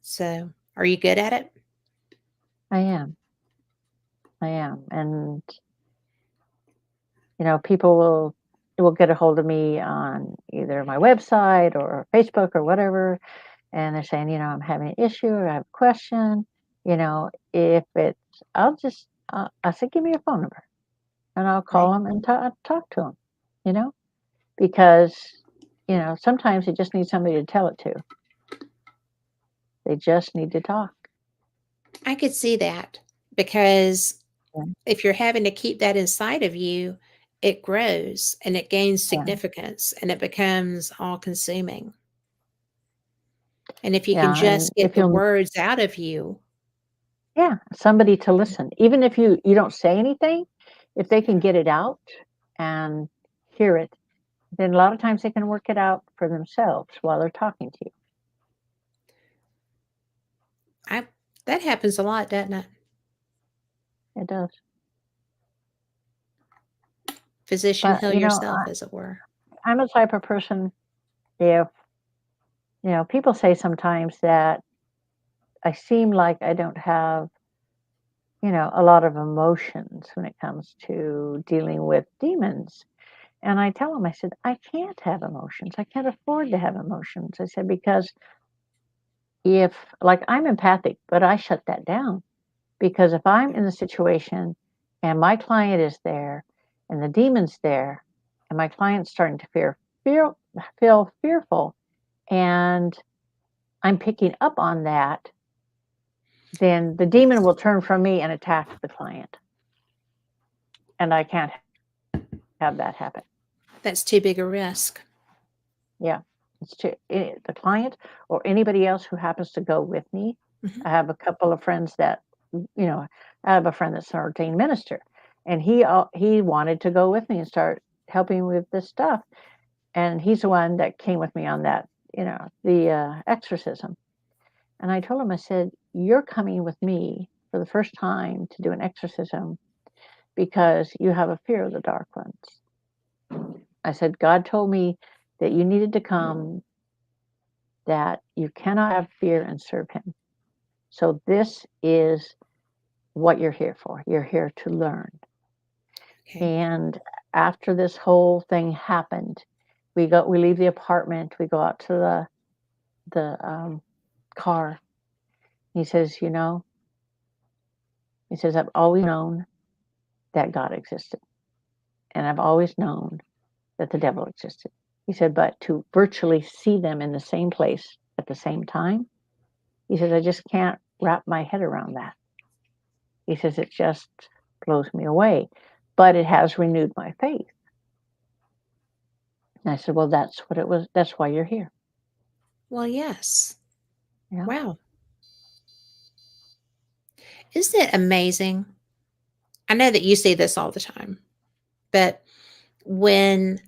S2: So, are you good at it?
S3: I am. I am. And people will get a hold of me on either my website or Facebook or whatever, and they're saying, I'm having an issue or I have a question. If it's, I say, give me your phone number, and I'll call
S2: Right.
S3: them and talk to them. You know, because sometimes you just need somebody to tell it to. They just need to talk.
S2: I could see that because
S3: Yeah,
S2: if you're having to keep that inside of you, it grows and it gains
S3: yeah,
S2: significance and it becomes all consuming. And if you can
S3: yeah. And
S2: just get
S3: if
S2: the
S3: you,
S2: words out of you,
S3: yeah, somebody to listen, even if you don't say anything, if they can get it out and hear it, then a lot of times they can work it out for themselves while they're talking to you.
S2: I that happens a lot, doesn't it?
S3: It does.
S2: Physician,
S3: But
S2: heal yourself, as it were.
S3: I'm a type of person. If people say sometimes that I seem like I don't have a lot of emotions when it comes to dealing with demons. And I tell them, I said, I can't have emotions. I can't afford to have emotions. I said, because if, like, I'm empathic, but I shut that down. Because if I'm in the situation and my client is there and the demon's there and my client's starting to fear, feel fearful, and I'm picking up on that, then the demon
S2: Yes.
S3: will turn from me and attack the client. And I can't have that happen.
S2: That's too big a risk.
S3: Yeah, it's to the client or anybody else who happens to go with me.
S2: Mhm.
S3: I have a couple of friends that, I have a friend that's an ordained minister, and he wanted to go with me and start helping with this stuff, and he's the one that came with me on that, the exorcism. And I told him, I said, "You're coming with me for the first time to do an exorcism because you have a fear of the dark ones." I said, "God told me that you needed to come, that you cannot have fear and serve him. So this is what you're here for. You're here to learn."
S2: Okay.
S3: And after this whole thing happened, we leave the apartment, we go out to the car. He says, he says, "I've always known that God existed, and I've always known that the devil existed." He said, "But to virtually see them in the same place at the same time," he says, "I just can't wrap my head around that." He says, "It just blows me away, but it has renewed my faith." And I said, "Well, that's what it was. That's why you're here."
S2: Well, yes.
S3: Yeah.
S2: Wow. Isn't it amazing? I know that you see this all the time, but when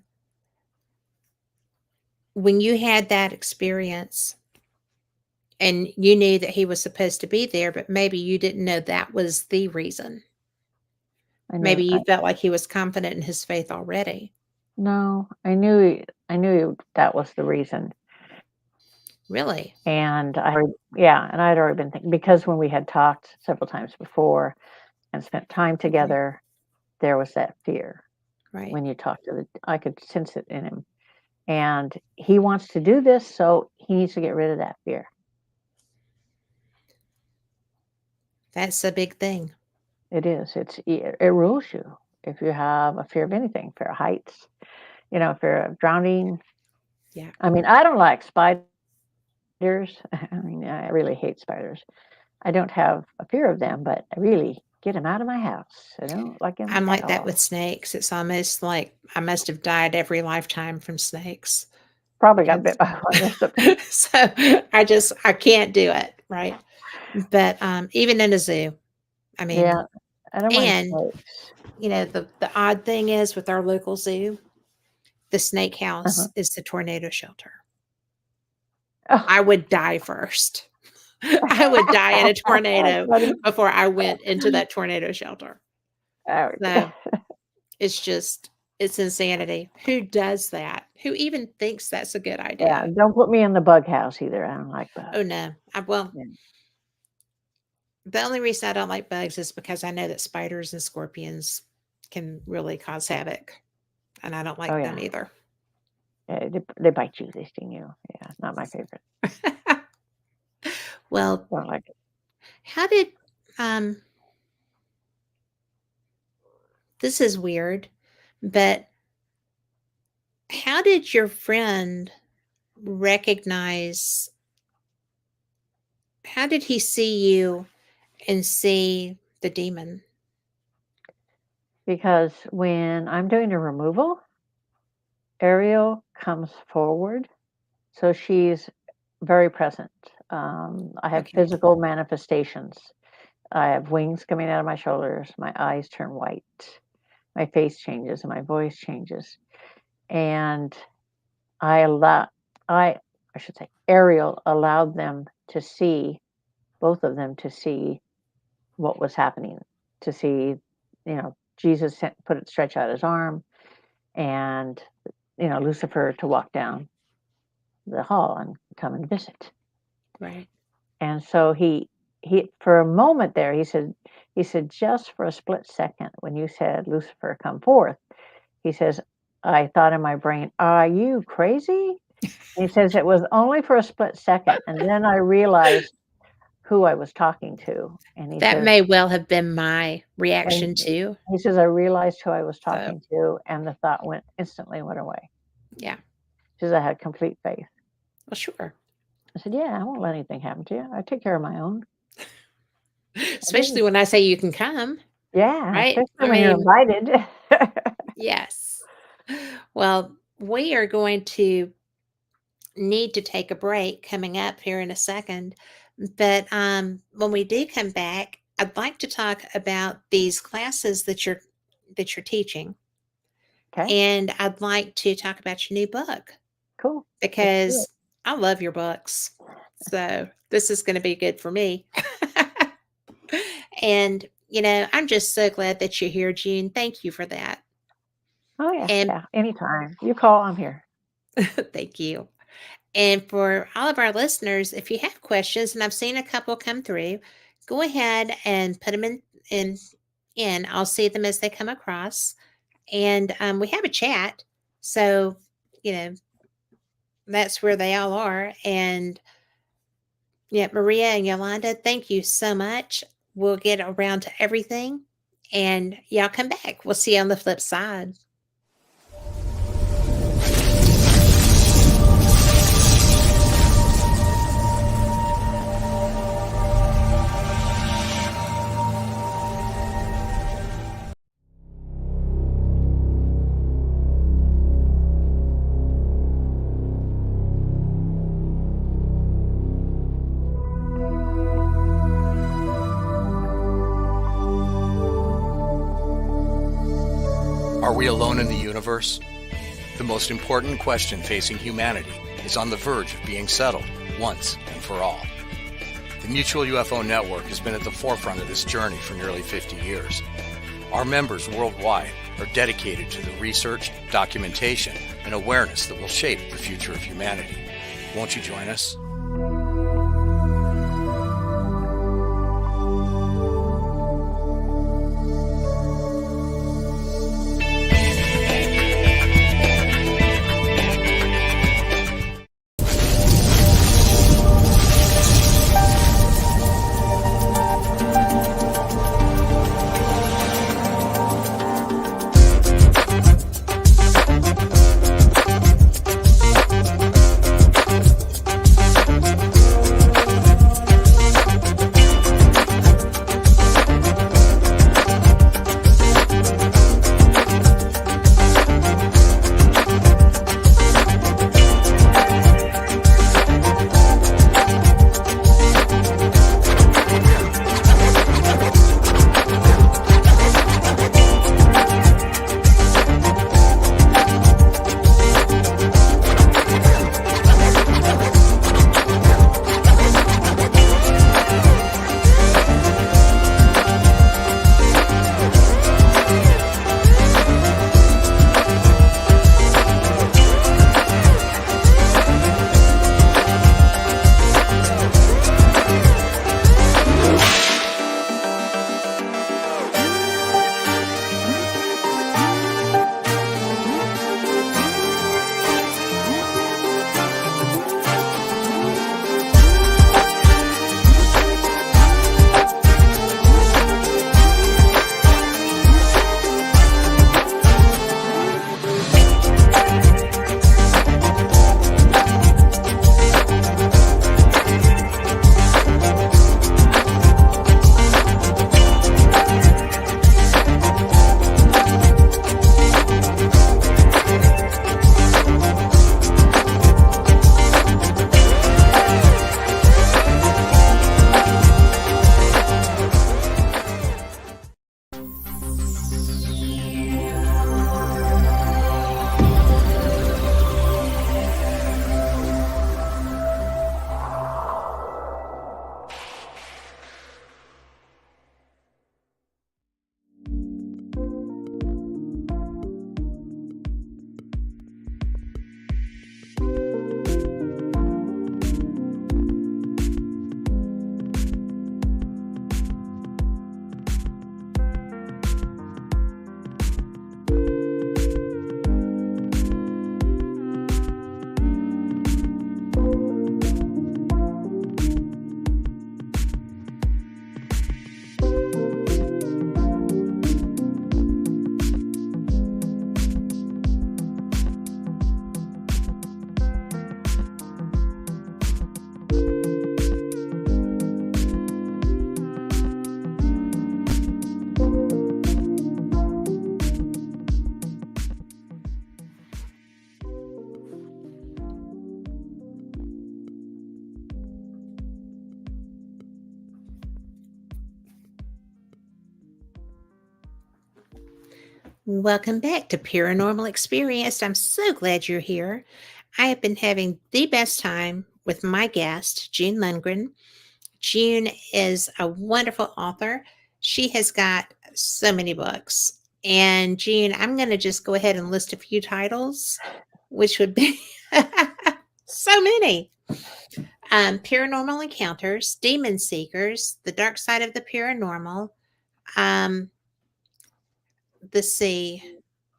S2: you had that experience and you knew that he was supposed to be there, but maybe you didn't know that was the reason.
S3: I knew.
S2: Maybe you felt like he was confident in his faith already.
S3: No, I knew that was the reason.
S2: Really?
S3: And yeah, and I'd already been thinking, because when we had talked several times before and spent time
S2: Okay.
S3: together, there was that fear.
S2: Right.
S3: When you talked I could sense it in him. And he wants to do this, so he needs to get rid of that fear.
S2: That's a big thing.
S3: It is. It rules you. If you have a fear of anything, fear of heights, fear of drowning.
S2: Yeah.
S3: I mean, I don't like spiders. I mean, I really hate spiders. I don't have a fear of them, but I really get them out of my house. I don't like them
S2: I'm
S3: at
S2: like that
S3: all.
S2: with snakes. It's almost like I must have died every lifetime from snakes.
S3: Probably got bit by one or something.
S2: So I can't do it, right? But even in a zoo, I mean,
S3: Yeah, I don't mind
S2: and
S3: snakes.
S2: the odd thing is with our local zoo, the snake house
S3: Uh-huh.
S2: is the tornado shelter.
S3: Oh,
S2: I would die first. I would die in a tornado
S3: funny.
S2: before I went into that tornado shelter.
S3: Oh,
S2: So it's insanity. Who does that? Who even thinks that's a good idea?
S3: yeah, don't put me in the bug house either. I don't like bugs.
S2: Oh no.
S3: Yeah.
S2: The only reason I don't like bugs is because I know that spiders and scorpions can really cause havoc, and I don't like
S3: Oh,
S2: them
S3: yeah.
S2: either.
S3: Yeah, they bite you, they sting you. Yeah, it's not my favorite.
S2: Well,
S3: Don't like it.
S2: how did this is weird, but how did your friend recognize, how did he see you and see the demon?
S3: Because when I'm doing a removal, Ariel comes forward, so she's very present. I have
S2: Okay.
S3: physical manifestations. I have wings coming out of my shoulders. My eyes turn white. My face changes and my voice changes. And I should say, Ariel allowed them to see, both of them to see what was happening, to see, Jesus stretch out his arm, and, Lucifer to walk down the hall and come and visit.
S2: Right.
S3: And so he for a moment there, he said, just for a split second, when you said, Lucifer, come forth, he says, I thought in my brain, are you crazy? And he says, it was only for a split second. And then I realized who I was talking to. And he
S2: That
S3: says,
S2: may well have been my reaction
S3: and
S2: too.
S3: he says, I realized who I was
S2: So,
S3: talking to, and the thought instantly went away.
S2: yeah.
S3: He says, I had complete faith.
S2: Well, sure.
S3: I said, yeah, I won't let anything happen to you. I take care of my own.
S2: Especially when I say you can come,
S3: Yeah,
S2: right?
S3: especially when you're invited.
S2: Yes. Well, we are going to need to take a break coming up here in a second. But when we do come back, I'd like to talk about these classes that you're teaching.
S3: Okay,
S2: And I'd like to talk about your new book
S3: cool.
S2: because I love your books. So this is going to be good for me. And, I'm just so glad that you're here, June. Thank you for that.
S3: Oh, yeah,
S2: And
S3: yeah, anytime. You call, I'm here.
S2: thank you. And for all of our listeners, if you have questions, and I've seen a couple come through, go ahead and put them in. I'll see them as they come across. And we have a chat. So, that's where they all are. And yeah, Maria and Yolanda, thank you so much. We'll get around to everything. And y'all come back. We'll see you on the flip side.
S4: Are we alone in the universe? The most important question facing humanity is on the verge of being settled once and for all. The Mutual UFO Network has been at the forefront of this journey for nearly 50 years. Our members worldwide are dedicated to the research, documentation, and awareness that will shape the future of humanity. Won't you join us?
S2: Welcome back to Paranormal Experience. I'm so glad you're here. I have been having the best time with my guest, June Lundgren. June is a wonderful author. She has got so many books. And June, I'm going to just go ahead and list a few titles, which would be so many. Paranormal Encounters, Demon Seekers, The Dark Side of the Paranormal, let's see,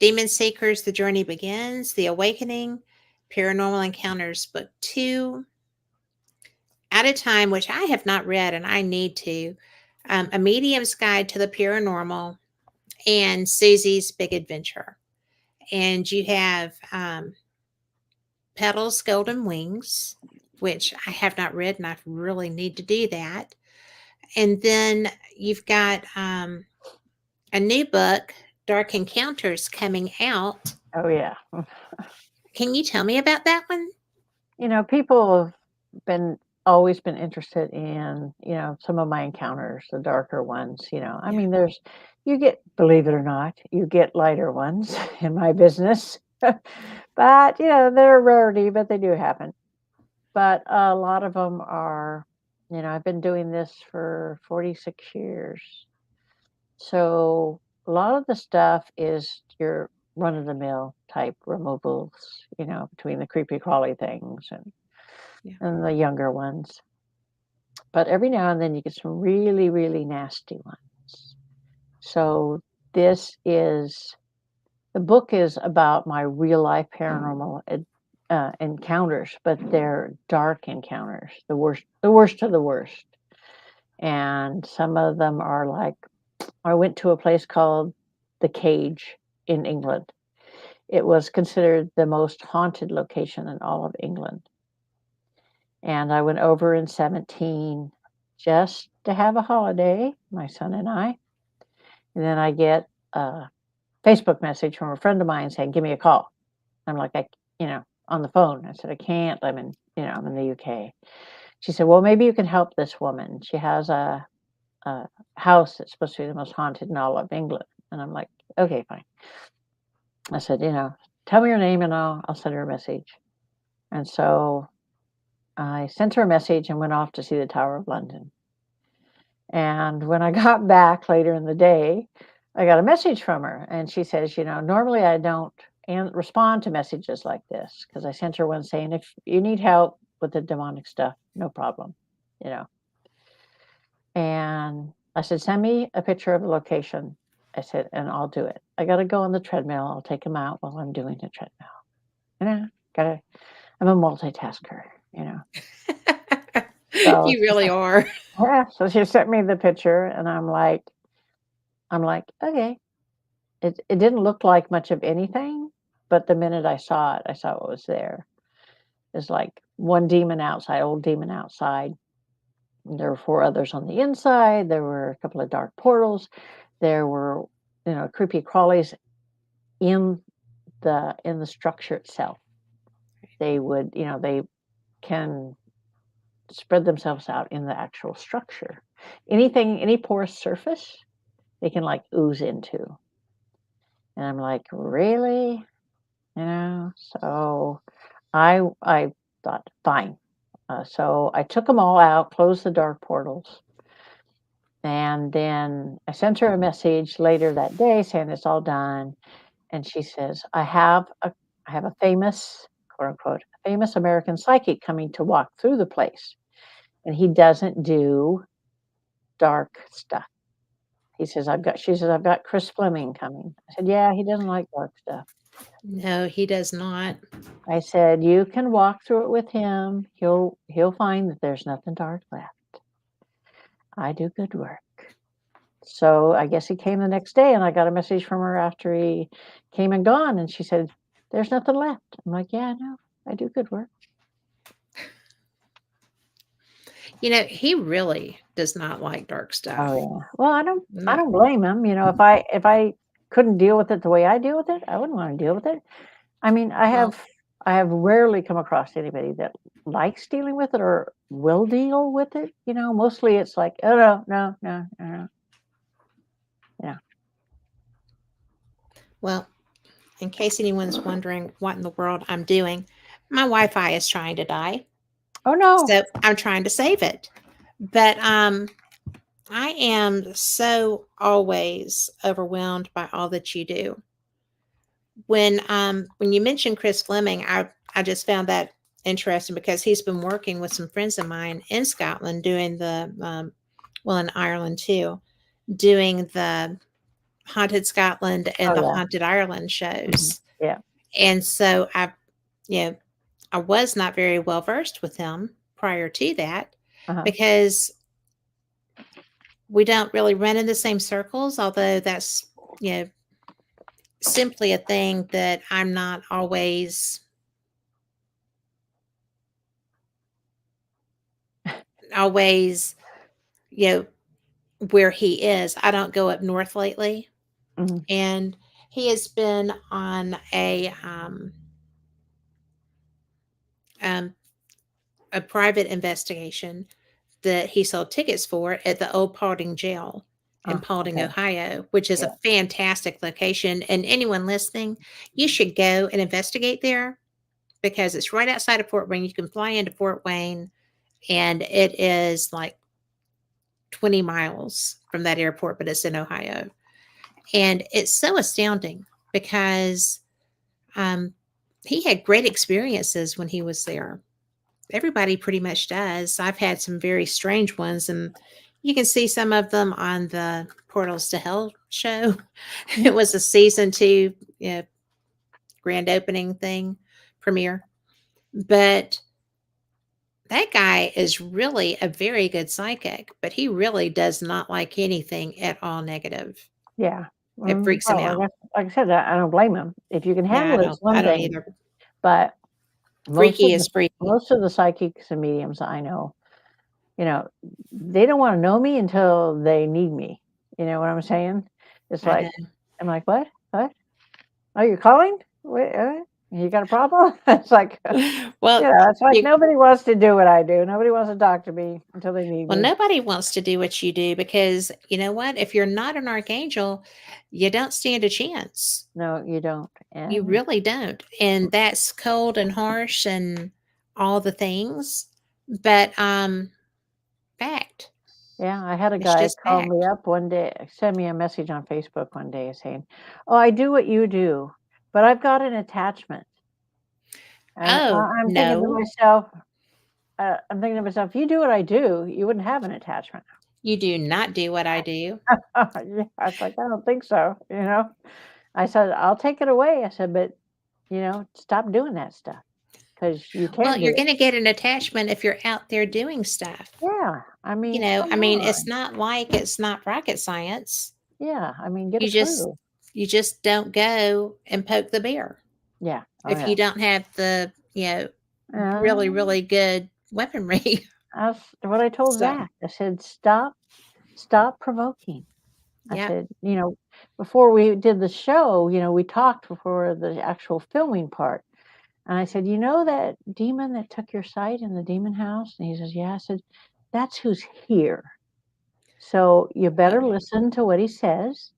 S2: Demon Seekers, The Journey Begins, The Awakening, Paranormal Encounters Book 2, At a Time, which I have not read and I need to, A Medium's Guide to the Paranormal, and Susie's Big Adventure. And you have Petals, Golden Wings, which I have not read and I really need to do that. And then you've got a new book, Dark Encounters, coming out.
S3: Oh, yeah.
S2: Can you tell me about that one?
S3: You know, people have been always been interested in, some of my encounters, the darker ones, I
S2: Yeah.
S3: mean, you get, believe it or not, you get lighter ones in my business. But, they're a rarity, but they do happen. But a lot of them are, I've been doing this for 46 years. So a lot of the stuff is your run of the mill type removals, between the creepy crawly things
S2: Yeah.
S3: and the younger ones. But every now and then you get some really, really nasty ones. So this is the book is about my real life paranormal encounters, but they're dark encounters, the worst of the worst. And some of them are like, I went to a place called the Cage in England. It was considered the most haunted location in all of England. And I went over in 17 just to have a holiday, my son and I. And then I get a Facebook message from a friend of mine saying, "Give me a call." I'm like, on the phone. I said, "I can't. I'm in the UK." She said, "Well, maybe you can help this woman. She has a house that's supposed to be the most haunted in all of England." And I'm like, "Okay, fine." I said, "Tell me your name and I'll send her a message." And so I sent her a message and went off to see the Tower of London. And when I got back later in the day, I got a message from her. And she says, "Normally I don't respond to messages like this," because I sent her one saying, "If you need help with the demonic stuff, no problem, you know." And I said, "Send me a picture of the location." I said, "And I'll do it. I got to go on the treadmill. I'll take him out while I'm doing the treadmill. You know, gotta, I'm a multitasker. So
S2: You really are.
S3: yeah, so she sent me the picture and I'm like, okay. It didn't look like much of anything, but the minute I saw it, I saw what was there. There's like one demon outside, old demon outside. And there were four others on the inside. There were a couple of dark portals. There were, creepy crawlies in the structure itself. They would, they can spread themselves out in the actual structure. Any porous surface, they can like ooze into. And I'm like, really? So I thought, fine. So I took them all out, closed the dark portals, and then I sent her a message later that day saying it's all done. And she says, I have a famous, quote unquote, famous American psychic coming to walk through the place. And he doesn't do dark stuff. She says, "I've got Chris Fleming coming." I said, "Yeah, he doesn't like dark stuff."
S2: No, he does not.
S3: I said, "You can walk through it with him. He'll find that there's nothing dark left. I do good work." So I guess he came the next day and I got a message from her after he came and gone and she said, "There's nothing left." I'm like, "Yeah, I know. I do good work."
S2: He really does not like dark stuff.
S3: Oh yeah. Well, I
S2: No.
S3: don't blame him. If I couldn't deal with it the way I deal with it, I wouldn't want to deal with it. I mean,
S2: Well,
S3: I have rarely come across anybody that likes dealing with it or will deal with it. Mostly it's like, "Oh no, no, no, no, no." Yeah.
S2: well, in case anyone's wondering what in the world I'm doing, my Wi-Fi is trying to die.
S3: Oh no.
S2: So I'm trying to save it. But I am so always overwhelmed by all that you do. When you mentioned Chris Fleming, I just found that interesting because he's been working with some friends of mine in Scotland doing in Ireland too, doing the Haunted Scotland and
S3: Oh
S2: the
S3: yeah.
S2: Haunted Ireland
S3: Mhm.
S2: shows.
S3: Yeah.
S2: And so you know, I was not very well versed with him prior to that
S3: Uh-huh.
S2: because we don't really run in the same circles, although that's, simply a thing that I'm not always, you know, where he is. I don't go up north lately.
S3: Mhm.
S2: And he has been on um, a private investigation that he sold tickets for at the old Paulding jail in Paulding,
S3: Okay.
S2: Ohio, which is
S3: Yeah.
S2: a fantastic location. And anyone listening, you should go and investigate there because it's right outside of Fort Wayne. You can fly into Fort Wayne, and it is like 20 miles from that airport, but it's in Ohio. And it's so astounding because he had great experiences when he was there. Everybody pretty much does. I've had some very strange ones, and you can see some of them on the Portals to Hell show. It was a season 2, grand opening thing, premiere. But that guy is really a very good psychic, but he really does not like anything at all negative.
S3: Yeah.
S2: It freaks him
S3: Well,
S2: out.
S3: like I said, I don't blame him. If you can
S2: Yeah,
S3: handle it, it's one
S2: I don't
S3: thing.
S2: either.
S3: But
S2: Freaky is freaky.
S3: most of the psychics and mediums I know, they don't want to know me until they need me. You know what I'm saying? It's
S2: I
S3: like,
S2: know.
S3: I'm like, what? What? Oh, you're calling? Wait, you got a problem? It's like,
S2: Well,
S3: it's like nobody wants to do what I do. Nobody wants to talk to me until they need
S2: well,
S3: me.
S2: nobody wants to do what you do because you know what? If you're not an archangel, you don't stand a chance.
S3: No, you don't.
S2: You
S3: And
S2: really don't. And that's cold and harsh and all the things. But fact.
S3: yeah, I had a
S2: It's
S3: guy
S2: just
S3: call
S2: fact.
S3: me up one day, send me a message on Facebook one day saying, "Oh, I do what you do, but I've got an attachment." And
S2: Oh,
S3: I'm thinking to
S2: no,
S3: myself, if you do what I do, you wouldn't have an attachment.
S2: you do not do what I do.
S3: Yeah, I was like, I don't think so. I said, I'll take it away. I said, but stop doing that stuff because you
S2: Well,
S3: can't do
S2: you're
S3: it.
S2: going to get an attachment if you're out there doing stuff.
S3: Yeah, I mean, come
S2: I mean, it's
S3: on.
S2: not like it's not rocket science.
S3: Yeah, I mean, get
S2: You
S3: a
S2: just
S3: clue.
S2: you just don't go and poke the bear
S3: Yeah. Oh,
S2: if
S3: yeah.
S2: you don't have the,
S3: Uh,
S2: really, really good weaponry.
S3: That's what I told
S2: So,
S3: Zach. I said, stop provoking. I
S2: yeah.
S3: said, before we did the show, we talked before the actual filming part. And I said, you know that demon that took your sight in the demon house? And he says, yeah. I said, that's who's here. So you better listen to what he says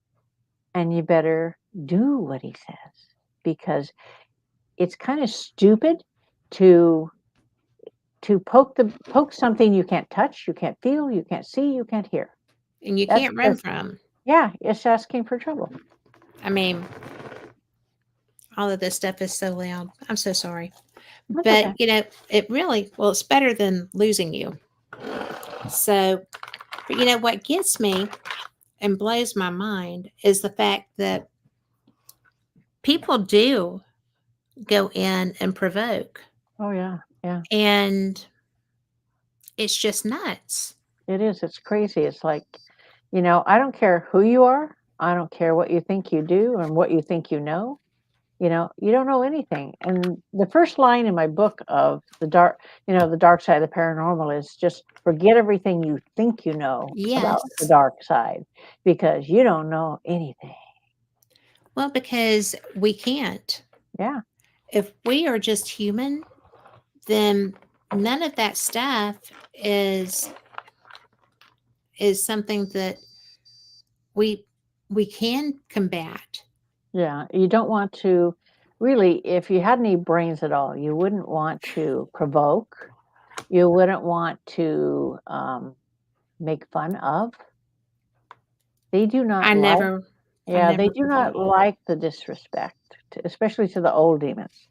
S3: and you better do what he says because it's kind of stupid to poke something you can't touch, you can't feel, you can't see, you can't hear.
S2: And you
S3: That's
S2: can't run
S3: just,
S2: from.
S3: yeah, it's asking for trouble.
S2: I mean, all of this stuff is so loud. I'm so sorry.
S3: That's
S2: But,
S3: okay.
S2: it really, well, it's better than losing you. So, but what gets me and blows my mind is the fact that people do go in and provoke.
S3: Oh yeah, yeah.
S2: And it's just nuts.
S3: It is. It's crazy. It's like, I don't care who you are. I don't care what you think you do and what you think you know. You don't know anything. And the first line in my book of the dark side of the paranormal is just forget everything you think you know about the
S2: Yes.
S3: dark side because you don't know anything.
S2: Well, because we can't.
S3: Yeah.
S2: If we are just human, then none of that stuff is something that we can combat.
S3: Yeah. You don't want to really, if you had any brains at all, you wouldn't want to provoke. You wouldn't want to make fun of. They do not
S2: I
S3: like, they do not
S2: provoke.
S3: like the disrespect, especially to the old demons.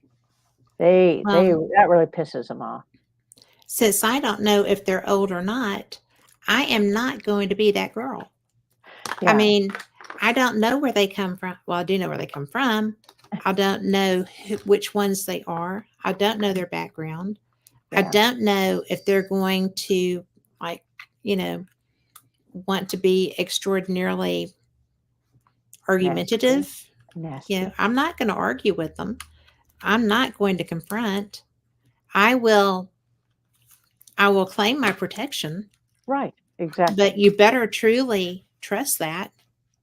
S3: They
S2: Well,
S3: that really pisses them off.
S2: since I don't know if they're old or not, I am not going to be that girl. I
S3: Yeah,
S2: mean, I don't know where they come from. Well, I do know where they come from. I don't know which ones they are. I don't know their background. I
S3: yeah,
S2: don't know if they're going to, like, want to be extraordinarily argumentative.
S3: nasty.
S2: I'm not going to argue with them. I'm not going to confront. I will claim my protection,
S3: Right, exactly.
S2: but you better truly trust that.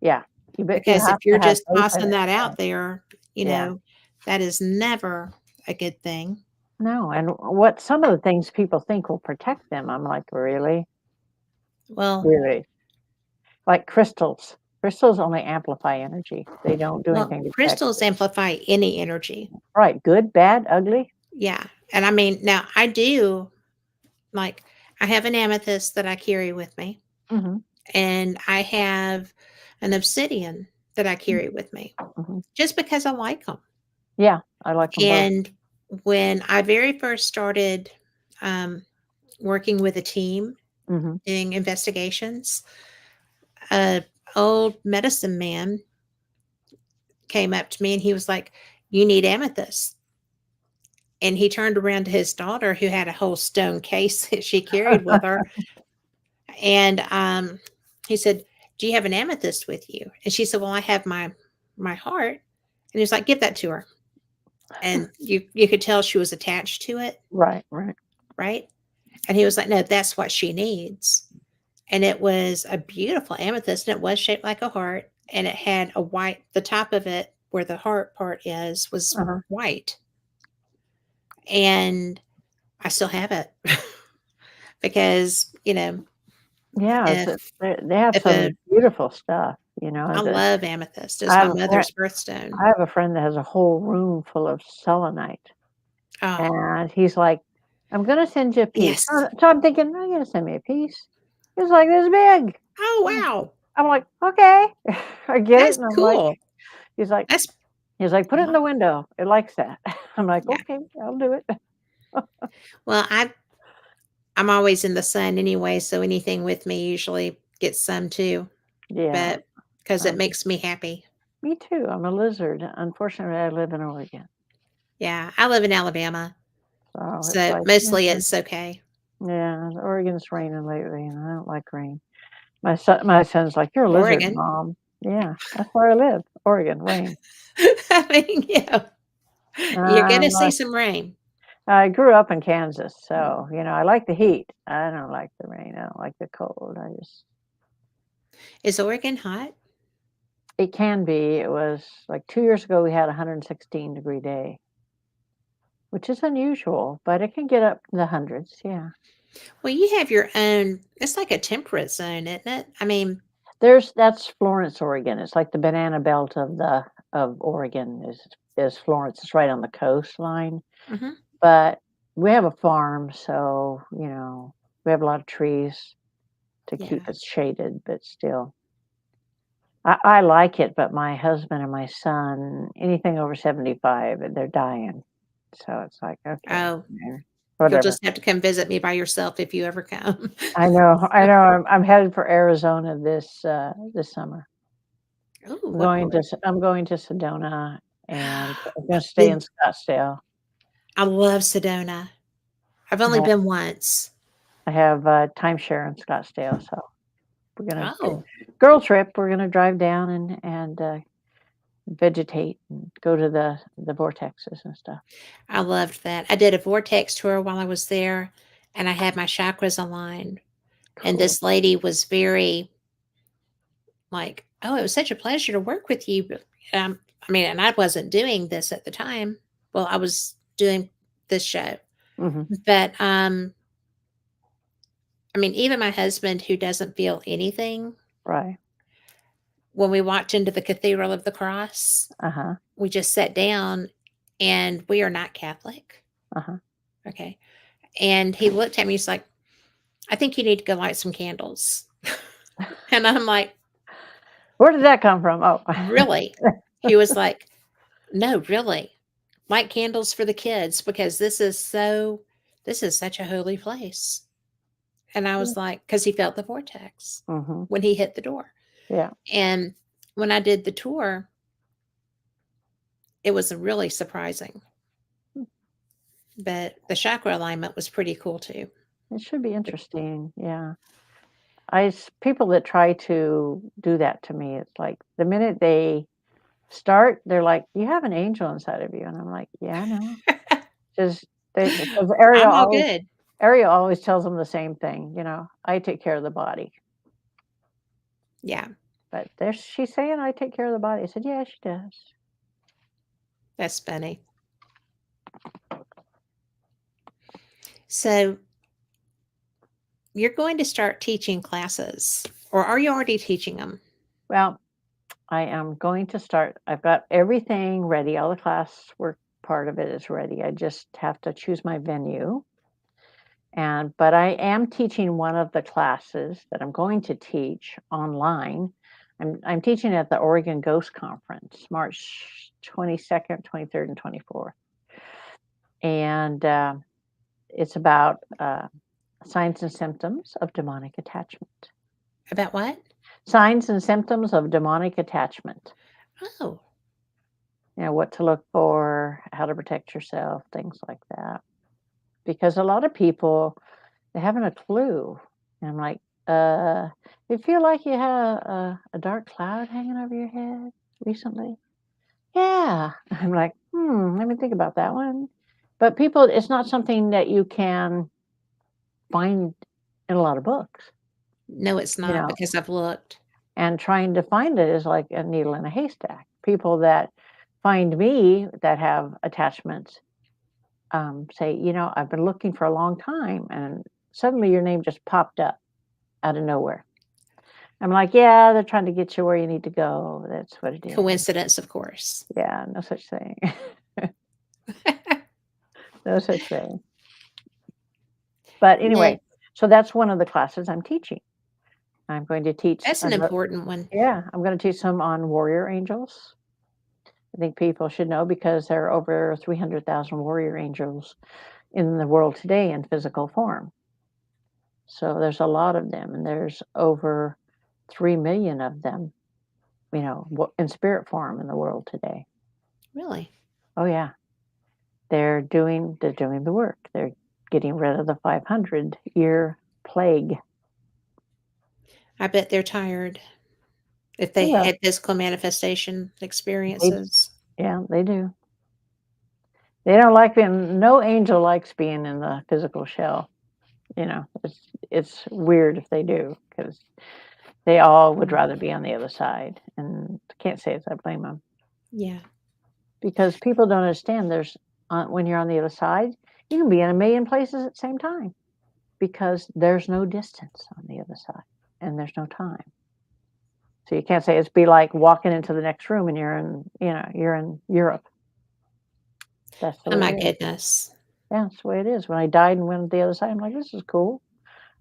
S3: Yeah, you
S2: Because
S3: have
S2: if you're
S3: to have
S2: just
S3: faith in
S2: tossing
S3: it.
S2: that out there,
S3: Yeah.
S2: that is never a good thing.
S3: No, and what some of the things people think will protect them, I'm like, really?
S2: Well,
S3: Really? Like crystals. Crystals only amplify energy. They don't do
S2: well,
S3: anything to protect
S2: crystals
S3: you.
S2: amplify any energy.
S3: Right. Good, bad, ugly.
S2: Yeah. And I mean, now I do like, I have an amethyst that I carry with me,
S3: Hmm.
S2: and I have an obsidian that I carry with me
S3: Hmm.
S2: just because I like them.
S3: Yeah, I like them both.
S2: And when I very first started um, working with a team
S3: Hmm.
S2: doing investigations, a old medicine man came up to me and he was like, "You need amethyst." And he turned around to his daughter, who had a whole stone case that she carried with her, and he said, "Do you have an amethyst with you?" And she said, "Well, I have my heart." And he was like, "Give that to her." And you could tell she was attached to it,
S3: Right, right.
S2: right? And he was like, "No, that's what she needs." And it was a beautiful amethyst, and it was shaped like a heart, and it had a white, the top of it where the heart part is was
S3: Uh-huh.
S2: white. And I still have it because,
S3: Yeah,
S2: if
S3: they have
S2: if a
S3: some beautiful stuff.
S2: I love amethyst. It's
S3: I
S2: my
S3: have a friend.
S2: mother's birthstone.
S3: I have a friend that has a whole room full of selenite,
S2: Oh,
S3: and he's like, "I'm gonna send you a piece."
S2: yes.
S3: So I'm thinking, "Are you gonna send me a piece?" It's like this big.
S2: Oh, wow.
S3: I'm like, "Okay." I get it,
S2: That's
S3: and I'm like,
S2: cool.
S3: he's like,
S2: That's
S3: "Put it in the window. It likes that." I'm like,
S2: yeah.
S3: "Okay, I'll do it."
S2: Well, I'm always in the sun anyway, so anything with me usually gets some too,
S3: Yeah,
S2: but because it
S3: um,
S2: makes me happy.
S3: me too. I'm a lizard. Unfortunately, I live in Oregon,
S2: Yeah, I live in Alabama,
S3: so it's
S2: so
S3: like,
S2: mostly it's okay.
S3: yeah, Oregon's raining lately, and I don't like rain. My son's like, "You're a lizard,
S2: Oregon.
S3: mom." Yeah, that's where I live. Oregon, rain.
S2: I mean, you're gonna
S3: I'm
S2: see
S3: like,
S2: some rain.
S3: I grew up in Kansas, so I like the heat. I don't like the rain. I don't like the cold.
S2: Is Oregon hot?
S3: It can be. It was like 2 years ago. We had a 116-degree day, which is unusual, but it can get up in the hundreds. Yeah.
S2: Well, you have your own, it's like a temperate zone, isn't it? I mean,
S3: That's Florence, Oregon. It's like the banana belt of Oregon is Florence. It's right on the coastline.
S2: mhm,
S3: But we have a farm, so we have a lot of trees to keep
S2: yeah.
S3: it shaded, but still. I like it, but my husband and my son, anything over 75, they're dying. So it's like, okay,
S2: Oh, you'll
S3: whatever.
S2: just have to come visit me by yourself if you ever come.
S3: I know, I know. I'm headed for Arizona this summer.
S2: Oh, what part?
S3: I'm going to Sedona, and I'm going to stay in
S2: Then
S3: Scottsdale.
S2: I love Sedona. I've only
S3: I
S2: been once.
S3: I have a timeshare in Scottsdale, so we're gonna
S2: Oh,
S3: girl trip. We're gonna drive down and vegetate and go to the vortexes and stuff.
S2: I loved that. I did a vortex tour while I was there, and I had my chakras aligned. And
S3: Cool.
S2: this lady was very like, "Oh, it was such a pleasure to work with you." But, I mean, and I wasn't doing this at the time. Well, I was doing this show,
S3: Hmm.
S2: but I mean, even my husband, who doesn't feel anything,
S3: Right.
S2: when we walked into the Cathedral of the Cross,
S3: Uh-huh.
S2: we just sat down, and we are not Catholic.
S3: Uh-huh.
S2: Okay. And he looked at me, he's like, "I think you need to go light some candles." And I'm like,
S3: Where did that come from? Oh.
S2: "Really?" He was like, "No, really. Light candles for the kids because this is such a holy place." And I was like, because he felt the vortex
S3: Hmm.
S2: when he hit the door.
S3: Yeah.
S2: And when I did the tour, it was really surprising. But the chakra alignment was pretty cool too.
S3: It should be interesting. Yeah. People that try to do that to me, it's like the minute they start, they're like, "You have an angel inside of you," and I'm like, "Yeah, I know." Just because
S2: I'm all good.
S3: Ariel always tells them the same thing. I take care of the body,
S2: Yeah,
S3: but she's saying I take care of the body. I said, "Yeah, she does."
S2: that's funny. So you're going to start teaching classes, or are you already teaching them?
S3: Well, I am going to start. I've got everything ready. All the classwork part of it is ready. I just have to choose my venue. But I am teaching one of the classes that I'm going to teach online. I'm teaching at the Oregon Ghost Conference, March 22nd, 23rd, and 24th. And it's about signs and symptoms of demonic attachment.
S2: About what?
S3: Signs and symptoms of demonic attachment.
S2: Oh,
S3: What to look for, how to protect yourself, things like that. Because a lot of people, they haven't a clue. And I'm like, you feel like you have a dark cloud hanging over your head recently? Yeah. I'm like, let me think about that one. But people, it's not something that you can find in a lot of books.
S2: no, it's not, because I've looked.
S3: And trying to find it is like a needle in a haystack. People that find me that have attachments say, I've been looking for a long time, and suddenly your name just popped up out of nowhere. I'm like, yeah, they're trying to get you where you need to go. That's what it is.
S2: Coincidence, of course.
S3: Yeah, no such thing. No such thing. But anyway, so that's one of the classes I'm teaching. I'm going to teach.
S2: That's an important one.
S3: Yeah, I'm going to teach some on warrior angels. I think people should know because there are over 300,000 warrior angels in the world today in physical form. So there's a lot of them, and there's over 3 million of them, in spirit form in the world today.
S2: Really?
S3: Oh yeah. They're doing the work. They're getting rid of the 500-year plague.
S2: I bet they're tired if they had physical manifestation experiences.
S3: Yeah, they do. They don't like being, no angel likes being in the physical shell. It's weird if they do, because they all would rather be on the other side. And can't say it's I blame them.
S2: Yeah.
S3: Because people don't understand when you're on the other side, you can be in a million places at the same time because there's no distance on the other side and there's no time. So you can't say it's be like walking into the next room and you're in Europe. That's the way
S2: my
S3: it is.
S2: goodness.
S3: Yeah, that's the way it is. When I died and went to the other side, I'm like, this is cool.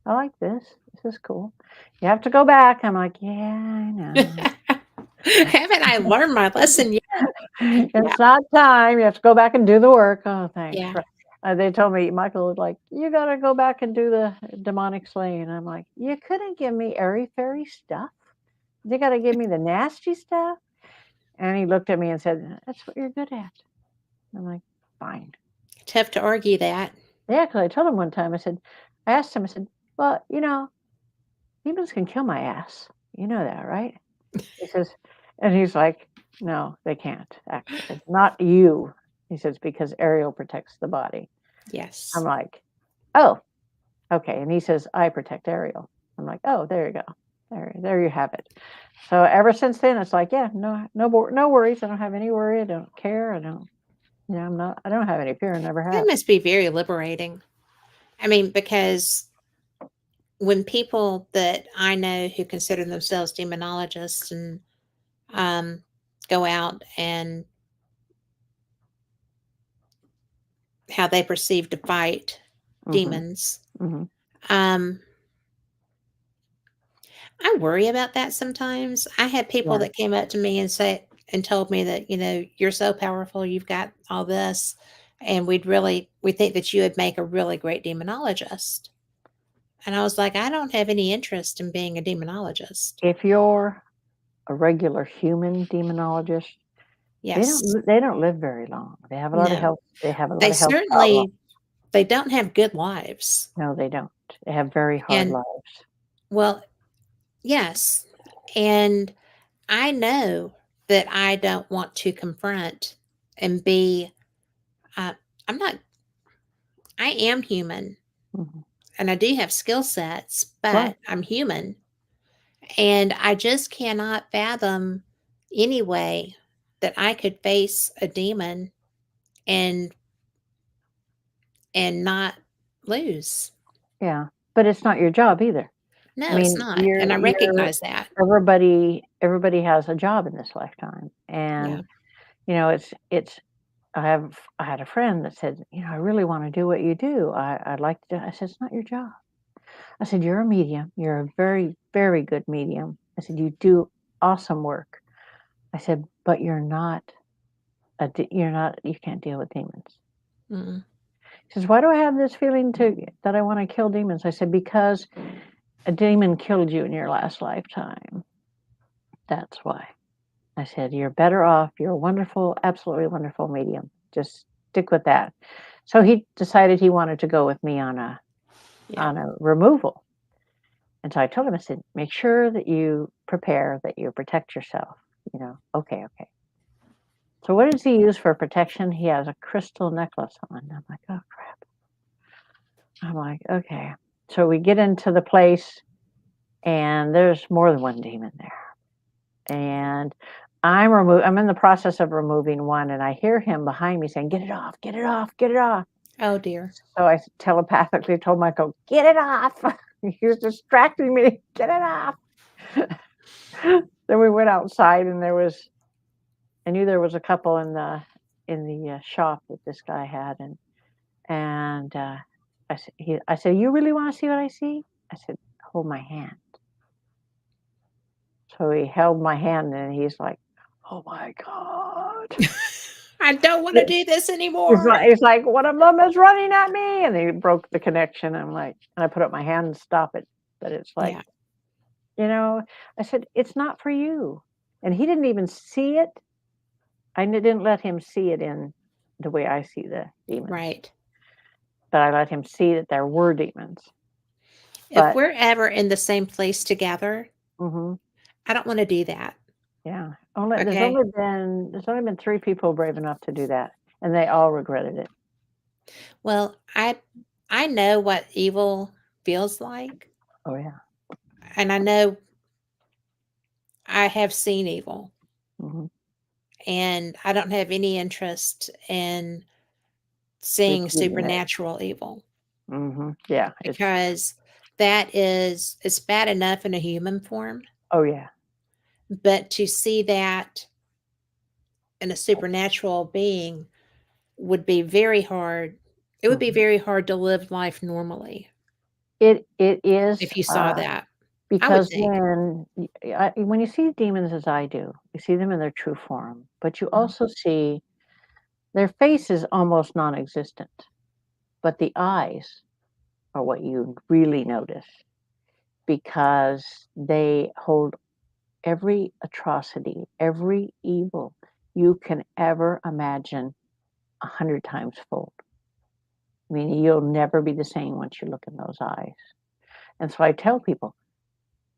S3: I like this. This is cool. You have to go back. I'm like, yeah, I know.
S2: Haven't I learned my lesson yet?
S3: It's not time. You have to go back and do the work. Oh, thanks.
S2: Yeah.
S3: They told me, Michael was like, you got to go back and do the demonic slaying. I'm like, you couldn't give me airy-fairy stuff. You got to give me the nasty stuff. And he looked at me and said, that's what you're good at. I'm like, fine.
S2: Tough to argue that.
S3: Yeah, because I told him one time, I asked him, well, demons can kill my ass. You know that, right? He says, and he's like, no, they can't, actually. Not you. He says, because Ariel protects the body.
S2: Yes.
S3: I'm like, oh, okay. And he says, I protect Ariel. I'm like, oh, there you go. There you have it. So ever since then, it's like, yeah, no worries. I don't have any worry. I don't care. I don't have any fear. I never have.
S2: That must be very liberating. I mean, because when people that I know who consider themselves demonologists and go out and how they perceive to fight demons, I worry about that sometimes. I had people that came up to me and told me that, you're so powerful, you've got all this, and we think that you would make a really great demonologist. And I was like, I don't have any interest in being a demonologist.
S3: If you're a regular human demonologist,
S2: yes,
S3: they don't live very long. They have a lot of health. They have a lot of health
S2: certainly
S3: problems.
S2: They don't have good lives.
S3: No, they don't. They have very hard lives.
S2: Well, yes. And I know that I don't want to confront and be, I am human and I do have skill sets, but I'm human. And I just cannot fathom any way that I could face a demon and not lose.
S3: Yeah, but it's not your job either.
S2: No,
S3: I
S2: it's
S3: mean,
S2: not. And I recognize that.
S3: everybody has a job in this lifetime,
S2: Yeah.
S3: and it's. I had a friend that said, I really want to do what you do. I'd like to. I said, it's not your job. I said, you're a medium. You're a very, very good medium. I said, you do awesome work. I said, but you can't deal with demons.
S2: Mm.
S3: He says, why do I have this feeling that I want to kill demons? I said, because a demon killed you in your last lifetime. That's why. I said, you're better off. You're a wonderful, absolutely wonderful medium. Just stick with that. So he decided he wanted to go with me on a removal. And so I told him, I said, make sure that you prepare, that you protect yourself. Okay. So what does he use for protection? He has a crystal necklace on. I'm like, oh, crap. I'm like, okay. So we get into the place, and there's more than one demon there. And I'm in the process of removing one, and I hear him behind me saying, get it off, get it off, get it off.
S2: Oh, dear.
S3: So I telepathically told Michael, get it off. You're distracting me. Get it off. Then we went outside, and I knew there was a couple in the shop that this guy had, and I said, you really want to see what I see? I said, hold my hand. So he held my hand, and he's like, oh my God.
S2: I don't want to do this anymore.
S3: He's like, one of them is running at me. And he broke the connection. I'm like, and I put up my hand to stop it. But it's like, I said, it's not for you. And he didn't even see it. I didn't let him see it in the way I see the demons.
S2: Right.
S3: But I let him see that there were demons.
S2: If we're ever in the same place together,
S3: mm-hmm.
S2: I don't want to do that.
S3: Yeah. There's only been 3 people brave enough to do that, and they all regretted it.
S2: Well, I know what evil feels like.
S3: Oh yeah.
S2: And I know I have seen evil.
S3: Mm-hmm.
S2: And I don't have any interest in seeing supernatural evil.
S3: Mm-hmm. Yeah.
S2: Because it's bad enough in a human form.
S3: Oh yeah.
S2: But to see that in a supernatural being would be very hard. It would be very hard to live life normally.
S3: It is.
S2: If you saw that.
S3: Because when you see demons as I do, you see them in their true form, but you also see their face is almost non-existent, but the eyes are what you really notice, because they hold every atrocity, every evil you can ever imagine 100 times fold. I mean, you'll never be the same once you look in those eyes. And so I tell people,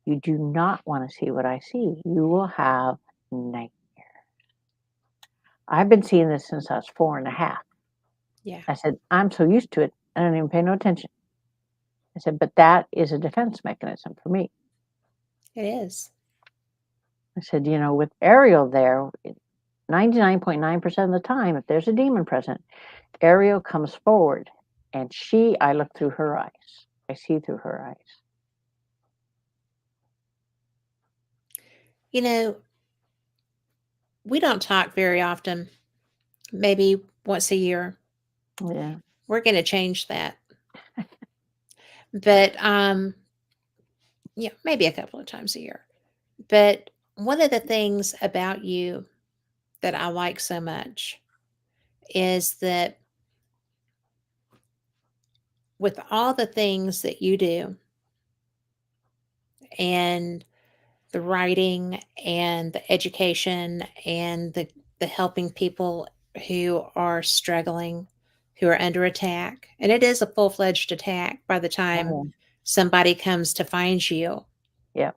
S3: you do not want to see what I see. You will have nightmares. I've been seeing this since I was 4.5.
S2: Yeah.
S3: I said, I'm so used to it, I don't even pay no attention. I said, but that is a defense mechanism for me.
S2: It is.
S3: I said, with Ariel there, 99.9% of the time, if there's a demon present, Ariel comes forward, and I look through her eyes. I see through her eyes.
S2: We don't talk very often, maybe once a year.
S3: Yeah.
S2: We're going to change that. But, maybe a couple of times a year. But one of the things about you that I like so much is that with all the things that you do, and the writing and the education and the helping people who are struggling, who are under attack, and it is a full-fledged attack by the time somebody comes to find you.
S3: Yeah.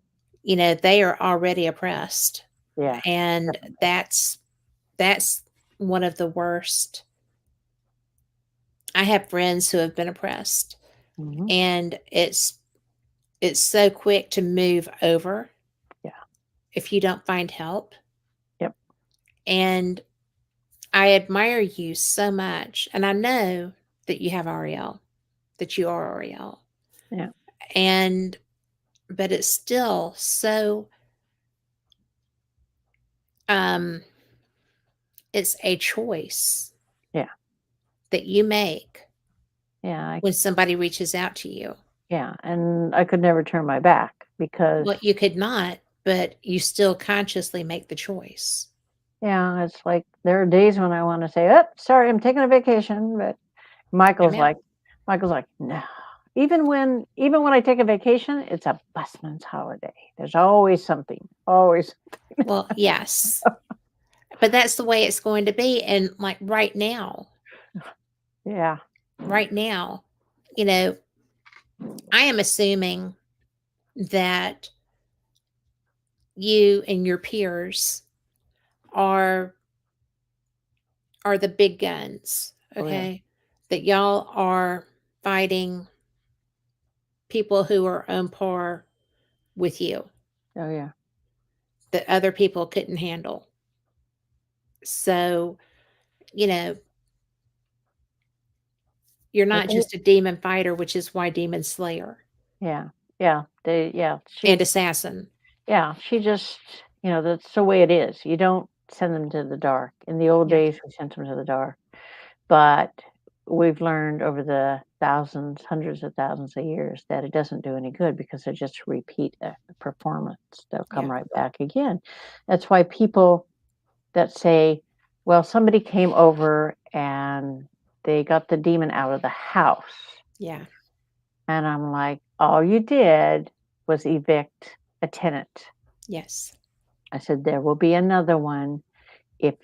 S2: They are already oppressed.
S3: Yeah.
S2: And that's one of the worst. I have friends who have been oppressed, and it's so quick to move over.
S3: Yeah.
S2: If you don't find help.
S3: Yep.
S2: And I admire you so much, and I know that you have Ariel. that you are Ariel.
S3: Yeah.
S2: And but it's still so it's a choice
S3: Yeah.
S2: that you make
S3: Yeah.
S2: when somebody reaches out to you.
S3: Yeah. And I could never turn my back because,
S2: Well, you could not, but you still consciously make the choice.
S3: yeah, it's like there are days when I want to say, oh, sorry, I'm taking a vacation. But Michael's
S2: Amen.
S3: like, no. Even when I take a vacation, it's a busman's holiday. There's always something. Always.
S2: Well, yes. But that's the way it's going to be. And like right now,
S3: Yeah.
S2: you know, I am assuming that you and your peers are the big guns,
S3: Oh, yeah.
S2: okay? That y'all are fighting people who are on par with you
S3: Oh, yeah.
S2: that other people couldn't handle. So, you know, you're
S3: But
S2: not just a demon fighter, which is why demon slayer
S3: yeah. Yeah.
S2: and assassin.
S3: Yeah, she just, that's the way it is. You don't send them to the dark. In the old
S2: Yeah.
S3: days, we sent them to the dark. But we've learned over the thousands, hundreds of thousands of years that it doesn't do any good because they just repeat a performance. They'll come
S2: Yeah.
S3: right back again. That's why people that say, well, somebody came over and they got the demon out of the house.
S2: Yeah.
S3: And I'm like, all you did was evict a tenant.
S2: Yes.
S3: I said, there will be another one if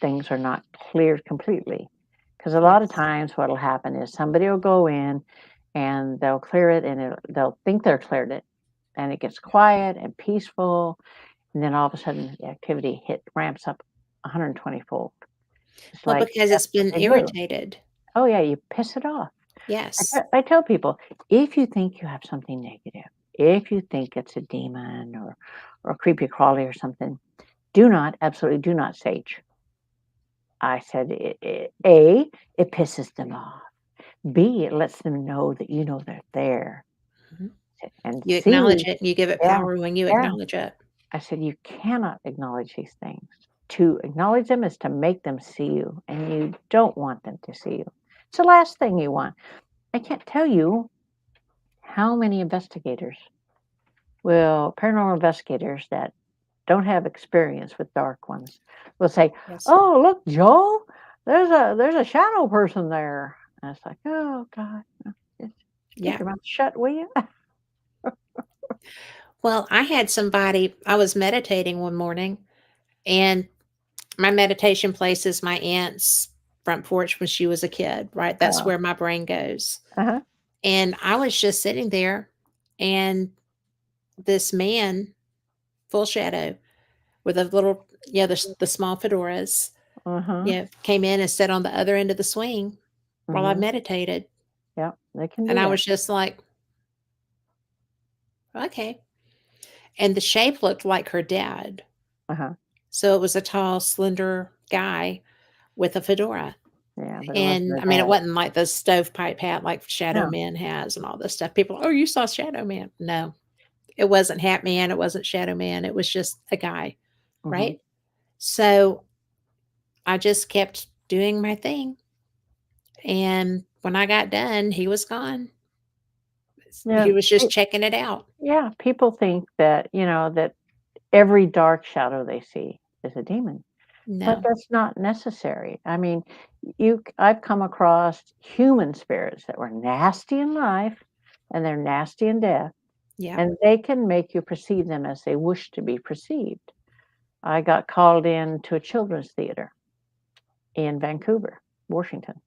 S3: things are not cleared completely. Because a lot of
S2: Yes.
S3: times what'll happen is somebody will go in and they'll clear it and they'll think they're cleared it. And it gets quiet and peaceful. And then all of a sudden the activity ramps up 120 fold. It's
S2: Well,
S3: like,
S2: because
S3: that's
S2: it's
S3: what
S2: been
S3: they do.
S2: irritated.
S3: Oh yeah, you piss it off.
S2: Yes.
S3: I tell people, if you think you have something negative, if you think it's a demon or a creepy crawly or something, absolutely do not sage. I said, A, it pisses them off. B, it lets them know that you know they're there.
S2: Mhm.
S3: And
S2: You
S3: C,
S2: acknowledge it and you give it
S3: yeah,
S2: power when you
S3: yeah.
S2: acknowledge it.
S3: I said, you cannot acknowledge these things. To acknowledge them is to make them see you, and you don't want them to see you. It's the last thing you want. I can't tell you how many paranormal investigators that don't have experience with dark ones will say,
S2: Yes.
S3: "Oh, look, Joe, there's a shadow person there." And it's like, "Oh God, just
S2: Yeah.
S3: keep your mouth shut, will you?"
S2: Well, I was meditating one morning, and my meditation place is my aunt's front porch when she was a kid, right? That's where my brain goes.
S3: Uh-huh.
S2: And I was just sitting there, and this man, full shadow, with a little, the small fedoras,
S3: Uh-huh.
S2: came in and sat on the other end of the swing while I
S3: Mm-hmm.
S2: meditated.
S3: Yeah, they can do
S2: And I
S3: that.
S2: was just like, okay. And the shape looked like her dad.
S3: Uh-huh.
S2: So it was a tall, slender guy with a fedora.
S3: Yeah, but it wasn't
S2: And
S3: their
S2: I mean, it
S3: dad.
S2: wasn't like the stovepipe hat like Shadow
S3: No.
S2: Man has and all this stuff. People, oh, you saw Shadow Man. No, it wasn't Hat Man. It wasn't Shadow Man. It was just a guy.
S3: Mm-hmm.
S2: Right. So I just kept doing my thing. And when I got done, he was gone.
S3: Yeah.
S2: He was just checking it out.
S3: Yeah, people think that, that every dark shadow they see is a demon. But
S2: No.
S3: that's not necessary. I mean, I've come across human spirits that were nasty in life and they're nasty in death,
S2: Yeah.
S3: and they can make you perceive them as they wish to be perceived. I got called in to a children's theater in Vancouver, Washington.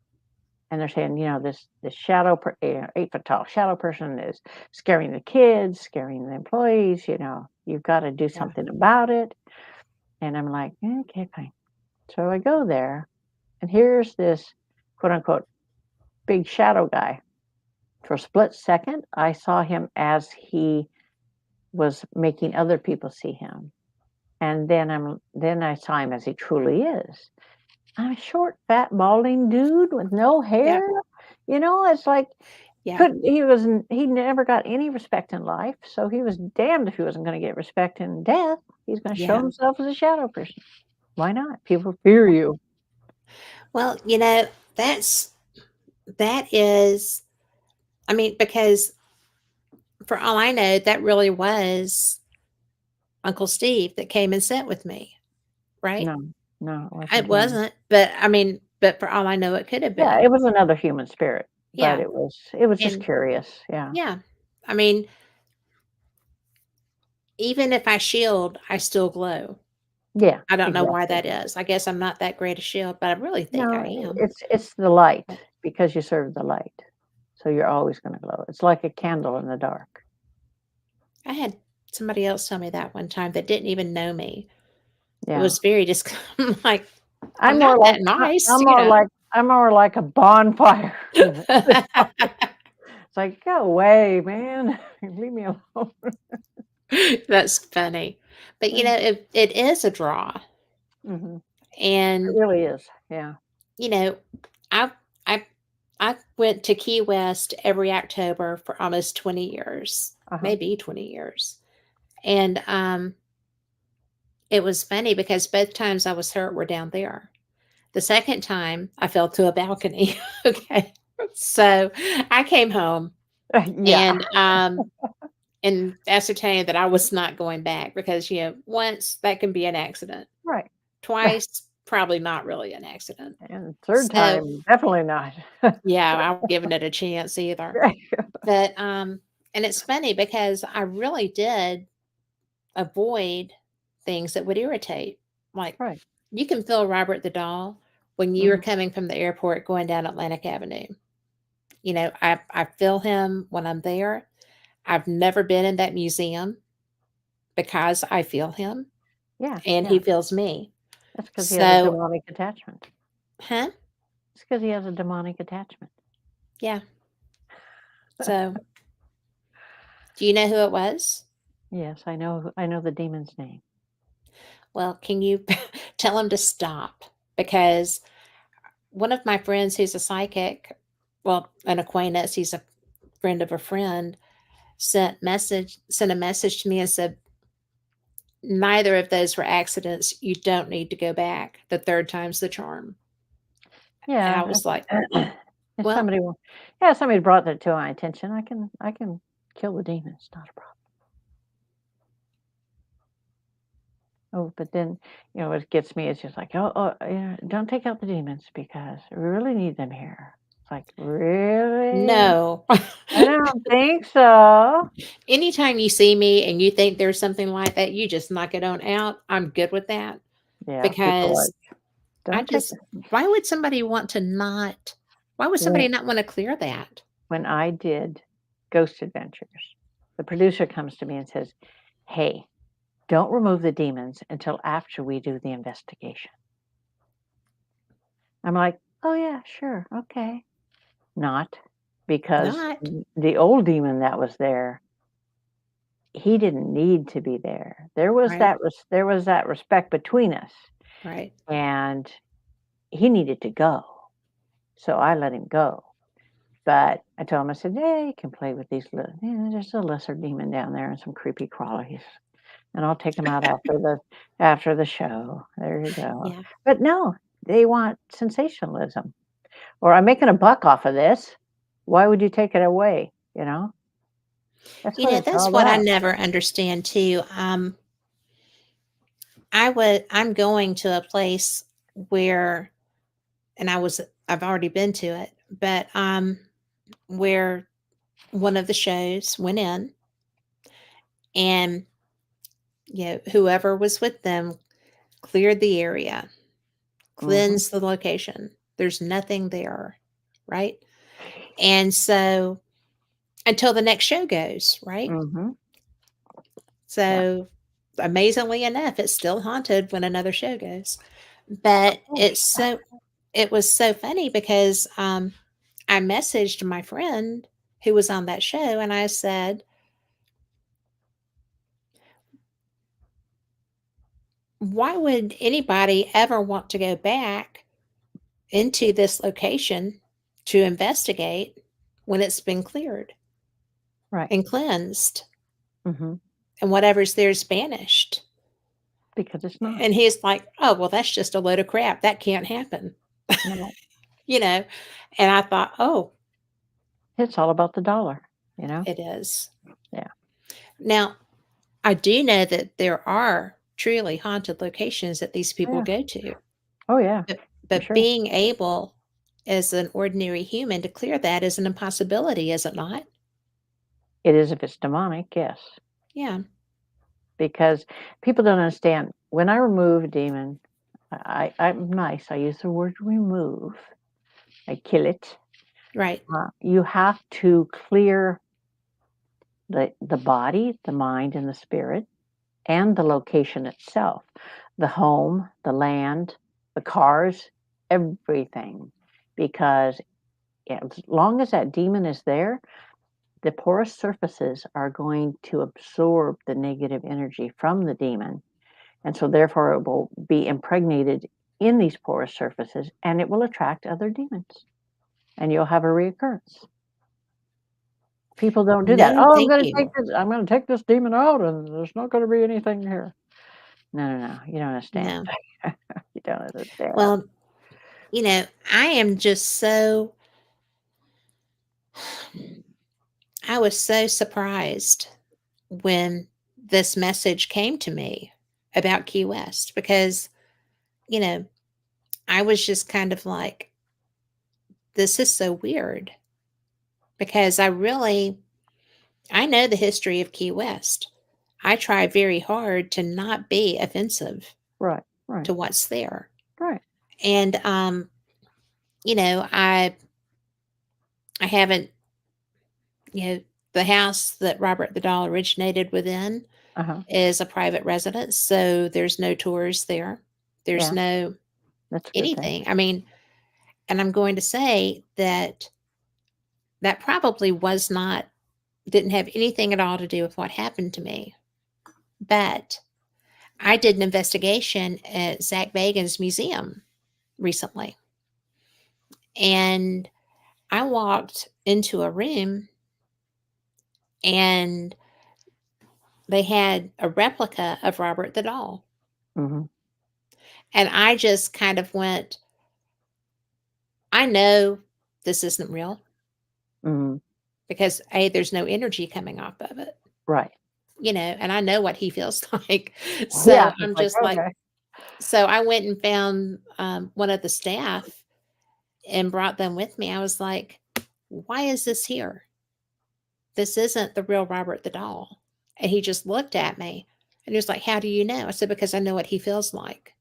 S3: And they're saying, this shadow, 8 foot tall shadow person is scaring the kids, scaring the employees. You've got to do something about it. And I'm like, okay, fine. So I go there, and here's this quote unquote big shadow guy. For a split second, I saw him as he was making other people see him. And then I saw him as he truly is. I'm a short, fat, balding dude with no hair. It's like
S2: Yeah.
S3: he never got any respect in life, so he was damned if he wasn't going to get respect in death. He's going to show
S2: Yeah.
S3: himself as a shadow person. Why not? People fear you.
S2: Well, that is, I mean, because for all I know, that really was Uncle Steve that came and sat with me, right?
S3: No, no, it
S2: It
S3: wasn't him.
S2: wasn't, but I mean, but for all I know, it could have
S3: Yeah,
S2: been.
S3: it was another human spirit, but
S2: Yeah.
S3: it was just
S2: And
S3: curious. Yeah.
S2: yeah, I mean, even if I shield, I still glow.
S3: Yeah,
S2: I don't know why
S3: exactly.
S2: that is. I guess I'm not that great a shield, but I really think I
S3: No,
S2: am.
S3: it's the light
S2: But
S3: because you serve the light. So you're always going to glow. It's like a candle in the dark.
S2: I had somebody else tell me that one time that didn't even know me. It
S3: Yeah.
S2: was very just like, I'm
S3: I'm more
S2: not
S3: like
S2: that nice,
S3: I'm more like I'm more like a bonfire. It's like, go away, man. Leave me alone.
S2: That's funny. But it is a draw.
S3: Hmm. It
S2: And
S3: really is. Yeah.
S2: you know, I I I went to Key West every October for almost 20 years,
S3: Uh-huh.
S2: maybe 20 years. And it was funny because both times I was hurt were down there. The second time I fell to a balcony. Okay. So I came home
S3: Yeah.
S2: and ascertained that I was not going back because once that can be an accident.
S3: Right.
S2: Twice, probably not really an accident.
S3: And third
S2: So
S3: time, definitely not.
S2: yeah, I wasn't giving it a chance either.
S3: Right.
S2: But and it's funny because I really did avoid things that would irritate. Like
S3: Right.
S2: you can feel Robert the doll when you're
S3: Mhm.
S2: coming from the airport going down Atlantic Avenue. I feel him when I'm there. I've never been in that museum because I feel him
S3: Yeah.
S2: and
S3: Yeah.
S2: he feels me.
S3: That's because he has a
S2: So,
S3: demonic attachment.
S2: huh?
S3: It's because he has a demonic attachment.
S2: Yeah. So, do you know who it was?
S3: Yes, I know. I know the demon's name.
S2: Well, can you tell him to stop? Because one of my friends who's a psychic, well, an acquaintance, he's a friend of a friend, sent a message to me and said, neither of those were accidents. You don't need to go back. The third time's the charm. And I
S3: Yeah.
S2: was like,
S3: If
S2: well,
S3: somebody brought that to my attention, I can kill the demon. It's not a problem. Oh, but then what gets me is just like, don't take out the demons because we really need them here. It's like, really?
S2: no.
S3: I don't think so.
S2: Anytime you see me and you think there's something like that, you just knock it on out. I'm good with that
S3: Yeah, people
S2: because
S3: like, don't take
S2: why would somebody want to not, why would somebody
S3: when
S2: not want to clear that?
S3: when I did Ghost Adventures, the producer comes to me and says, "Hey, don't remove the demons until after we do the investigation." I'm like, "Oh yeah, sure, okay." Not because
S2: Not.
S3: the old demon that was there, he didn't need to be there.
S2: Right.
S3: There was that respect between us,
S2: Right.
S3: and he needed to go. So I let him go. But I told him, I said, "Yeah, you can play with these little, there's a lesser demon down there and some creepy crawlies. And I'll take them out after the show. There you go."
S2: Yeah.
S3: But no, they want sensationalism. Or I'm making a buck off of this. Why would you take it away? That's what it's all
S2: That's what I
S3: about.
S2: never understand too. I'm going to a place where, and I've already been to it, but where one of the shows went in and whoever was with them cleared the area,
S3: Hmm.
S2: cleansed the location. There's nothing there, right? And so until the next show goes, right?
S3: Hmm. Yeah.
S2: So amazingly enough, it's still haunted when another show goes. But it was so funny because I messaged my friend who was on that show and I said, why would anybody ever want to go back into this location to investigate when it's been cleared
S3: Right.
S2: and cleansed
S3: Hmm.
S2: and whatever's there is banished.
S3: Because it's not.
S2: And he's like, oh, well, that's just a load of crap. That can't happen.
S3: No,
S2: You know, and I thought, oh,
S3: it's all about the dollar, you know?
S2: it is.
S3: Yeah.
S2: Now, I do know that there are truly haunted locations that these
S3: Oh,
S2: people
S3: yeah.
S2: go to,
S3: Oh, yeah,
S2: but,
S3: for
S2: but
S3: sure.
S2: being able as an ordinary human to clear that is an impossibility, is it not?
S3: It is if it's demonic, yes.
S2: Yeah,
S3: Because people don't understand. When I remove a demon, I'm nice. I use the word remove. I kill it.
S2: right.
S3: You have to clear the body, the mind, and the spirit, and the location itself, the home, the land, the cars, everything. Because as long as that demon is there, the porous surfaces are going to absorb the negative energy from the demon. And so, therefore, it will be impregnated in these porous surfaces and it will attract other demons. And you'll have a reoccurrence. People don't do that.
S2: No,
S3: Oh,
S2: thank you.
S3: I'm going to take this demon out and there's not going to be anything here. No, no, no. You don't understand.
S2: No.
S3: You don't understand.
S2: Well, I am just so, I was so surprised when this message came to me about Key West because, you know, I was just kind of like, this is so weird because I know the history of Key West. I try very hard to not be offensive
S3: Right, right,
S2: to what's there.
S3: right.
S2: And, I haven't, the house that Robert the Doll originated within
S3: Uh-huh.
S2: is a private residence. So there's no tours there. There's
S3: Yeah,
S2: no
S3: that's a good thing.
S2: anything. I mean, and I'm going to say that that probably didn't have anything at all to do with what happened to me. But I did an investigation at Zach Bagan's museum recently. And I walked into a room and they had a replica of Robert the Doll.
S3: Hmm.
S2: And I just kind of went, I know this isn't real
S3: Hmm.
S2: because A, there's no energy coming off of it,
S3: Right.
S2: and I know what he feels like.
S3: Yeah.
S2: So
S3: It's
S2: I'm
S3: like,
S2: just like,
S3: okay.
S2: so I went and found one of the staff and brought them with me. I was like, why is this here? This isn't the real Robert the Doll. And he just looked at me and he was like, how do you know? I said, because I know what he feels like.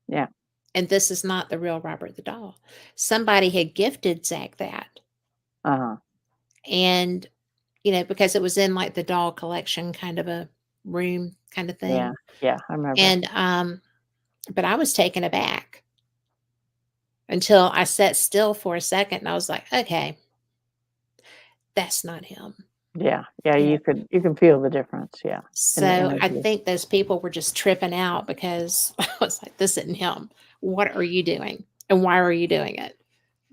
S3: Yeah.
S2: And this is not the real Robert the Doll. Somebody had gifted Zach that.
S3: Uh-huh.
S2: And, because it was in like the doll collection kind of a room kind of
S3: Yeah.
S2: thing.
S3: Yeah. I remember.
S2: And, but I was taken aback until I sat still for a second and I was like, okay, that's not him.
S3: Yeah. Yeah.
S2: You know,
S3: You can feel the difference. Yeah. In the
S2: So I
S3: energy.
S2: think those people were just tripping out because I was like, this isn't him. What are you doing? And why are you doing it?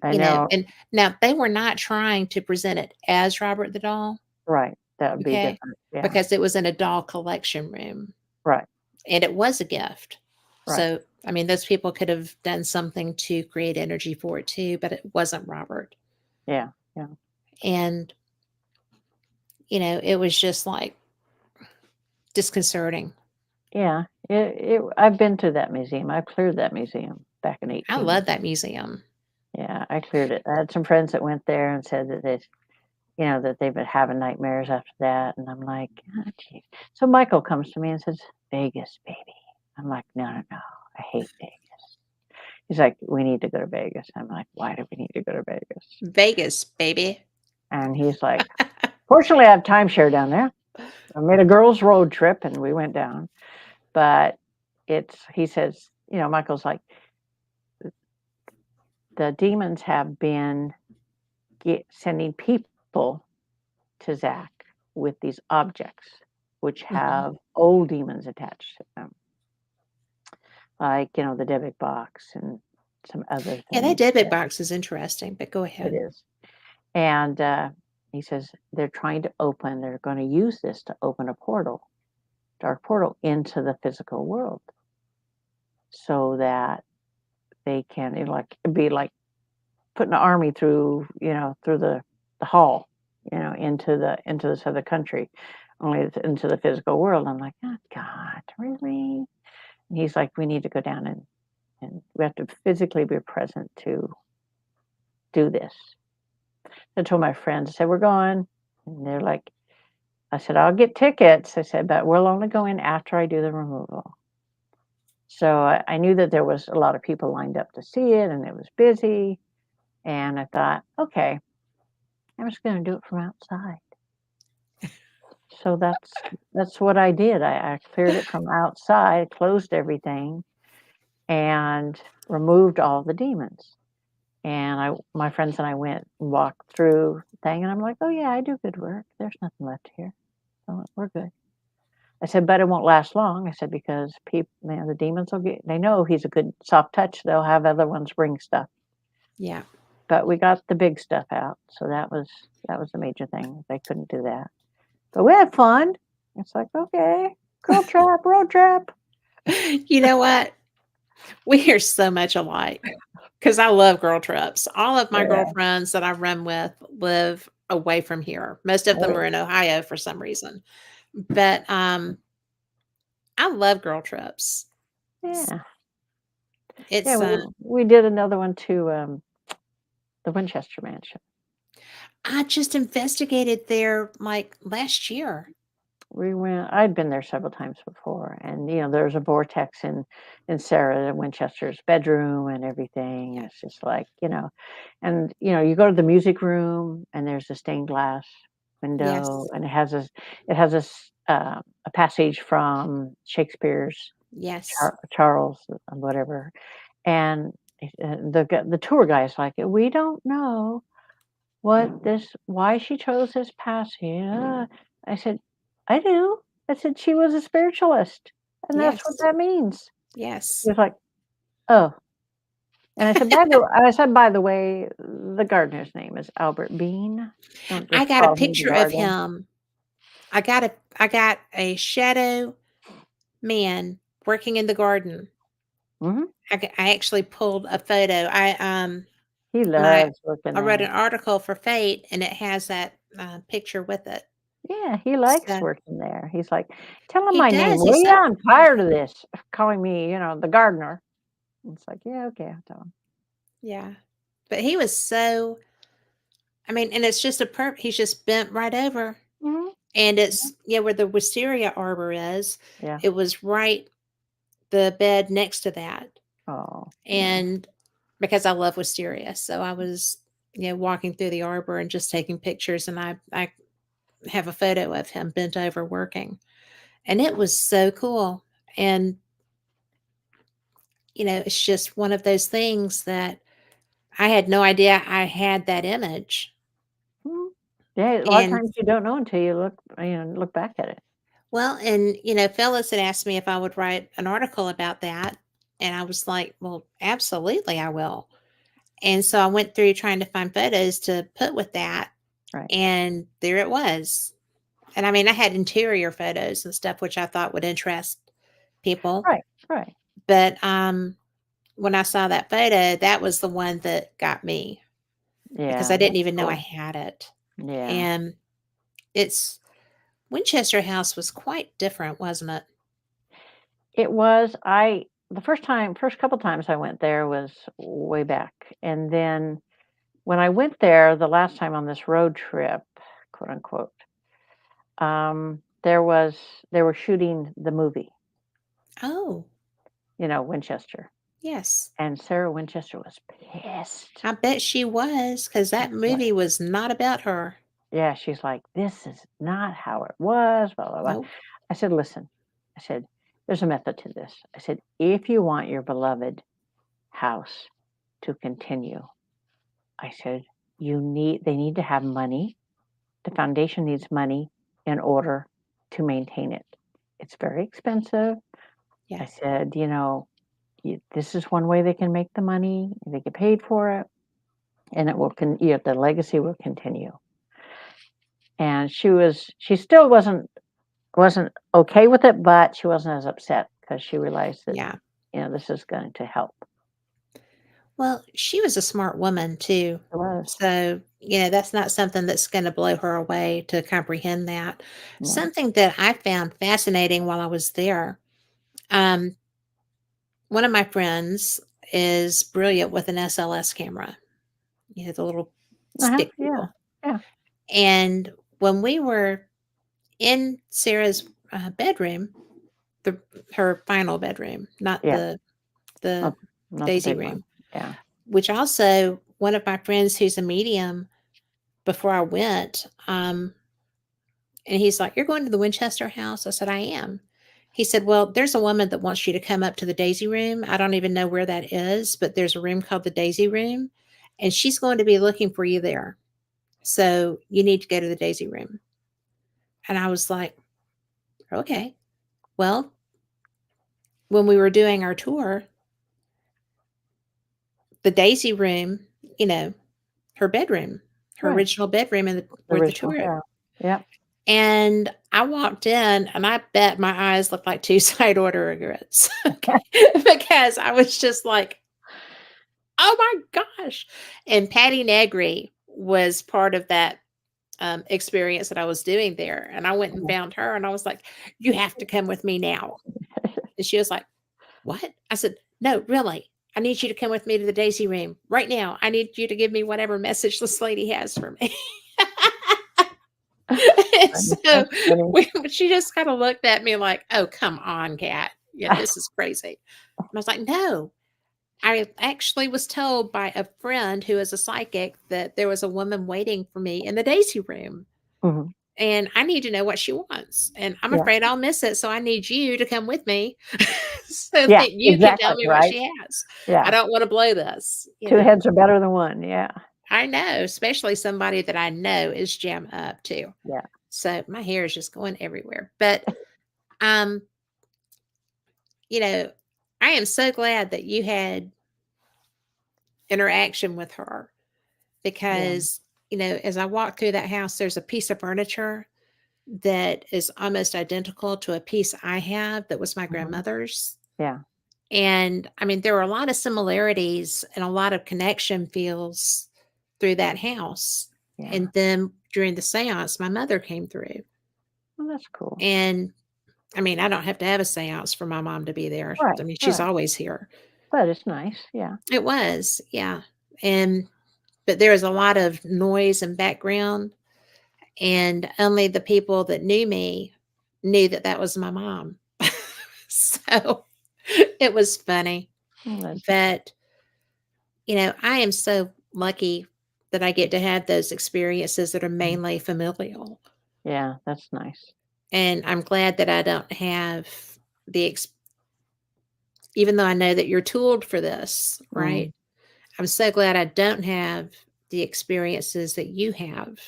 S3: I know.
S2: And now they were not trying to present it as Robert the Doll,
S3: Right. That would be
S2: okay?
S3: different. Yeah.
S2: Because it was in a doll collection room
S3: Right.
S2: and it was a gift.
S3: Right.
S2: So, I mean, those people could have done something to create energy for it too, but it wasn't Robert.
S3: Yeah. Yeah.
S2: And, it was just like disconcerting.
S3: Yeah. I've been to that museum. I cleared that museum back in
S2: I
S3: 18.
S2: love that museum.
S3: Yeah, I cleared it. I had some friends that went there and said that that they've been having nightmares after that. And I'm like, oh, geez. So Michael comes to me and says, Vegas, baby. I'm like, no, no, no. I hate Vegas. He's like, we need to go to Vegas. I'm like, why do we need to go to Vegas?
S2: Vegas, baby.
S3: And he's like, fortunately, I have timeshare down there. I made a girls' road trip and we went down. But he says, Michael's like, the demons have been sending people to Zach with these objects, which have old demons attached to them, like the Dybbuk box and some other
S2: Yeah, that
S3: things.
S2: debit box is interesting, but go
S3: It
S2: ahead.
S3: is. And he says they're going to use this to open a portal, dark portal into the physical world so that they can, it'd be like putting an army through, through the hall, into this other country, only it's into the physical world. I'm like, oh God, really? And he's like, we need to go down and we have to physically be present to do this. I told my friends, I said, we're going. And they're like, I said, I'll get tickets. I said, but we'll only go in after I do the removal. So I knew that there was a lot of people lined up to see it and it was busy. And I thought, okay, I'm just going to do it from outside. So that's what I did. I cleared it from outside, closed everything, and removed all the demons. And my friends and I went and walked through the thing, and I'm like, oh yeah, I do good work. There's nothing left here. So we're good. I said, but it won't last long. I said, because people, the demons they know he's a good soft touch. They'll have other ones bring stuff.
S2: Yeah.
S3: But we got the big stuff out. So that was the major thing. They couldn't do that. But we had fun. It's like, okay, girl trap, road trap.
S2: You know what? We are so much alike because I love girl trips. All of my
S3: Yeah.
S2: girlfriends that I run with live away from here. Most of them
S3: Oh,
S2: are in Ohio for some reason. But I love girl trips.
S3: yeah.
S2: It's
S3: Yeah, we did another one to the Winchester Mansion.
S2: I just investigated there like last year.
S3: I'd been there several times before, and there's a vortex in Sarah Winchester's bedroom and everything. It's just like, and you go to the music room and there's a stained glass window,
S2: Yes.
S3: and it has a passage from Shakespeare's
S2: Yes.
S3: Charles whatever, and the tour guy is like, we don't know why she chose this passage. I said, I do. I said, she was a spiritualist, and that's what
S2: Yes.
S3: that means.
S2: Yes.
S3: He was like, oh. And I said, by the way, the gardener's name is Albert Bean. Don't
S2: I
S3: just
S2: got a
S3: call him the
S2: picture of
S3: gardener.
S2: him. I got a shadow man working in the garden.
S3: Hmm.
S2: I actually pulled a photo.
S3: He
S2: When I
S3: loves working
S2: read
S3: there.
S2: an article for Fate, and it has that picture with it.
S3: Yeah, he likes
S2: So
S3: working there. He's like, tell him
S2: he
S3: my name,
S2: does.
S3: will
S2: He's
S3: you?
S2: so
S3: I'm tired of this calling me, the gardener. It's like, yeah, okay, I'll tell him.
S2: yeah. But he was so. I mean, and it's just he's just bent right over,
S3: Hmm.
S2: and it's where the wisteria arbor is.
S3: Yeah.
S2: It was right the bed next to that,
S3: Oh, yeah.
S2: and because I love wisteria, so I was walking through the arbor and just taking pictures, and I have a photo of him bent over working, and it was so cool. And it's just one of those things that I had no idea I had that image.
S3: Mhm. Yeah, a lot of
S2: And
S3: times you don't know until you look back at it.
S2: well, and Phyllis had asked me if I would write an article about that. And I was like, well, absolutely, I will. And so I went through trying to find photos to put with that.
S3: Right.
S2: And there it was. And I mean, I had interior photos and stuff, which I thought would interest people.
S3: Right. Right.
S2: But when I saw that photo, that was the one that got me because I
S3: Yeah,
S2: didn't
S3: that's
S2: even know I
S3: cool.
S2: had it.
S3: Yeah.
S2: And it's Winchester House was quite different, wasn't it?
S3: It was the first couple times I went there was way back. And then when I went there the last time on this road trip, quote unquote, they were shooting the movie,
S2: Oh,
S3: Winchester.
S2: yes.
S3: And Sarah Winchester was pissed.
S2: I bet she was because that
S3: She's like,
S2: movie was not about her.
S3: yeah, she's like, this is not how it was, blah, blah, blah.
S2: Nope.
S3: I said, listen, I said, there's a method to this. I said, if you want your beloved house to continue, I said, they need to have money. The foundation needs money in order to maintain it. It's very expensive.
S2: Yeah.
S3: I said, this is one way they can make the money. They get paid for it, and it will the legacy will continue. And she still wasn't okay with it, but she wasn't as upset because she realized that
S2: Yeah.
S3: this is going to help.
S2: Well, she was a smart woman too.
S3: It was.
S2: So, that's not something that's going to blow her away to comprehend that.
S3: Yeah.
S2: Something that I found fascinating while I was there, um, one of my friends is brilliant with an SLS camera, the little stick
S3: Yeah.
S2: people.
S3: Yeah.
S2: And when we were in Sarah's bedroom, her final bedroom, not
S3: Yeah.
S2: the
S3: Not the
S2: Daisy
S3: big one.
S2: room,
S3: Yeah.
S2: which also one of my friends who's a medium, before I went, and he's like, "You're going to the Winchester house?" I said, "I am." He said, "Well, there's a woman that wants you to come up to the Daisy room. I don't even know where that is, but there's a room called the Daisy room, and she's going to be looking for you there. So you need to go to the Daisy room." And I was like, "Okay." Well, when we were doing our tour, the Daisy room, her bedroom, her
S3: Right.
S2: original bedroom
S3: The
S2: where the
S3: original.
S2: tour.
S3: Yeah.
S2: And I walked in, and I bet my eyes looked like two side order regrets. Okay. Because I was just like, "Oh my gosh." And Patty Negri was part of that experience that I was doing there. And I went and found her, and I was like, "You have to come with me now." And she was like, "What?" I said, "No, really. I need you to come with me to the Daisy room right now. I need you to give me whatever message this lady has for me." So
S3: That's funny.
S2: she just kind of looked at me like, "Oh, come on, Kat. Yeah, this is crazy." And I was like, "No." I actually was told by a friend who is a psychic that there was a woman waiting for me in the Daisy room,
S3: Mhm.
S2: and I need to know what she wants. And I'm
S3: Yeah.
S2: afraid I'll miss it. So I need you to come with me so
S3: Yeah,
S2: that you can tell
S3: exactly,
S2: me what
S3: right?
S2: she has. I
S3: Yeah.
S2: don't want to blow this.
S3: 2 heads are better than 1. Yeah.
S2: I know, especially somebody that I know is jam up too.
S3: Yeah.
S2: So my hair is just going everywhere. But um, I am so glad that you had interaction with her because, as I walk through that house, there's a piece of furniture that is almost identical to a piece I have that was my
S3: Mhm.
S2: grandmother's.
S3: Yeah.
S2: And I mean, there were a lot of similarities and a lot of connection feels through that house.
S3: Yeah.
S2: And then during the seance, my mother came through.
S3: Well, that's cool.
S2: And I mean, I don't have to have a seance for my mom to be there.
S3: Right.
S2: I mean, she's
S3: Right.
S2: always here.
S3: But it's nice. Yeah.
S2: It was, yeah. But there was a lot of noise and background, and only the people that knew me knew that that was my mom. So it was funny.
S3: Well, that's
S2: But, I am so lucky that I get to have those experiences that are mainly familial.
S3: yeah, that's nice.
S2: And I'm glad that I don't have the, even though I know that you're tooled for this, right?
S3: Mm.
S2: I'm so glad I don't have the experiences that you have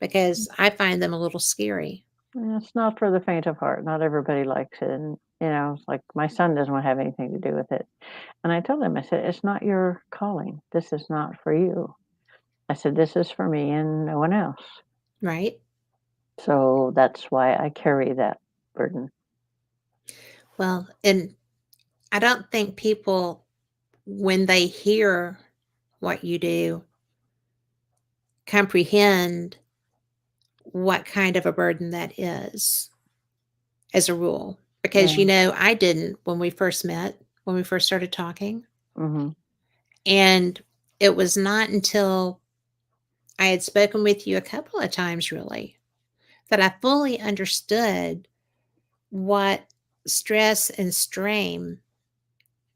S2: because I find them a little scary.
S3: Yeah, it's not for the faint of heart. Not everybody likes it. And, it's like my son doesn't want to have anything to do with it. And I told him, I said, it's not your calling. This is not for you. I said, this is for me and no one else.
S2: Right?
S3: So that's why I carry that burden.
S2: Well, and I don't think people, when they hear what you do, comprehend what kind of a burden that is as a rule. Because,
S3: Yeah.
S2: I didn't when we first met, when we first started talking.
S3: Hmm.
S2: And it was not until I had spoken with you a couple of times, really, that I fully understood what stress and strain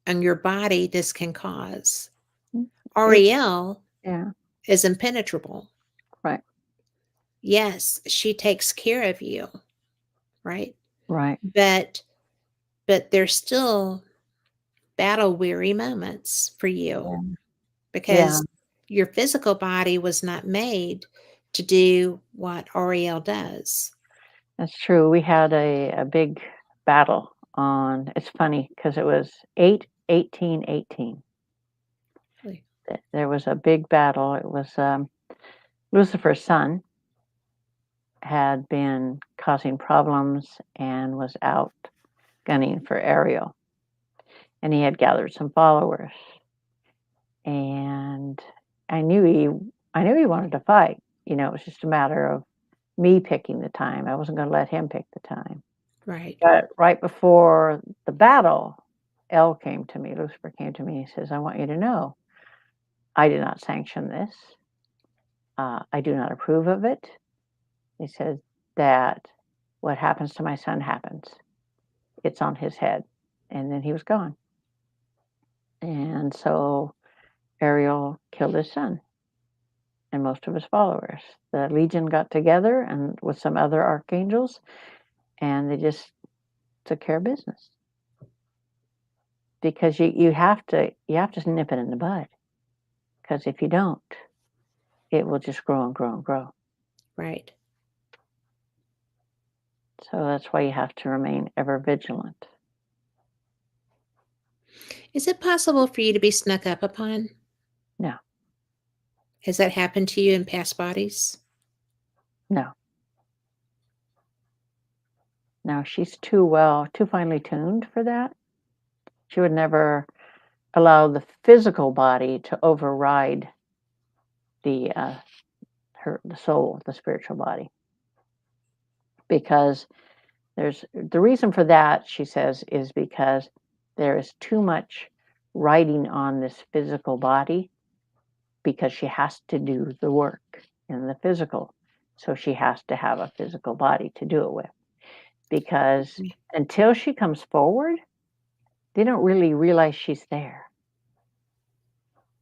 S2: on your body this can cause.
S3: It,
S2: Ariel
S3: yeah.
S2: is impenetrable.
S3: Right.
S2: Yes, she takes care of you, right?
S3: Right.
S2: But there's still battle weary moments for you
S3: Yeah. Yeah.
S2: because your physical body was not made to do what Ariel does.
S3: That's true. We had a big battle on, it's funny because it was 8 1818.
S2: Really?
S3: There was a big battle. It was Lucifer's son had been causing problems and was out gunning for Ariel, and he had gathered some followers. And I knew he wanted to fight. It was just a matter of me picking the time. I wasn't going to let him pick the time.
S2: Right.
S3: But right before the battle, Lucifer came to me, and says, I want you to know, I did not sanction this. I do not approve of it. He said that what happens to my son happens. It's on his head. And then he was gone. And so Ariel killed his son and most of his followers. The Legion got together and with some other archangels, and they just took care of business. Because you have to nip it in the bud. Because if you don't, it will just grow and grow and grow.
S2: Right.
S3: So that's why you have to remain ever vigilant.
S2: Is it possible for you to be snuck up upon?
S3: No.
S2: Has that happened to you in past bodies?
S3: No. No, she's too finely tuned for that. She would never allow the physical body to override the soul, the spiritual body. Because the reason for that, she says, is because there is too much riding on this physical body, because she has to do the work in the physical. So she has to have a physical body to do it with. Because until she comes forward, they don't really realize she's there.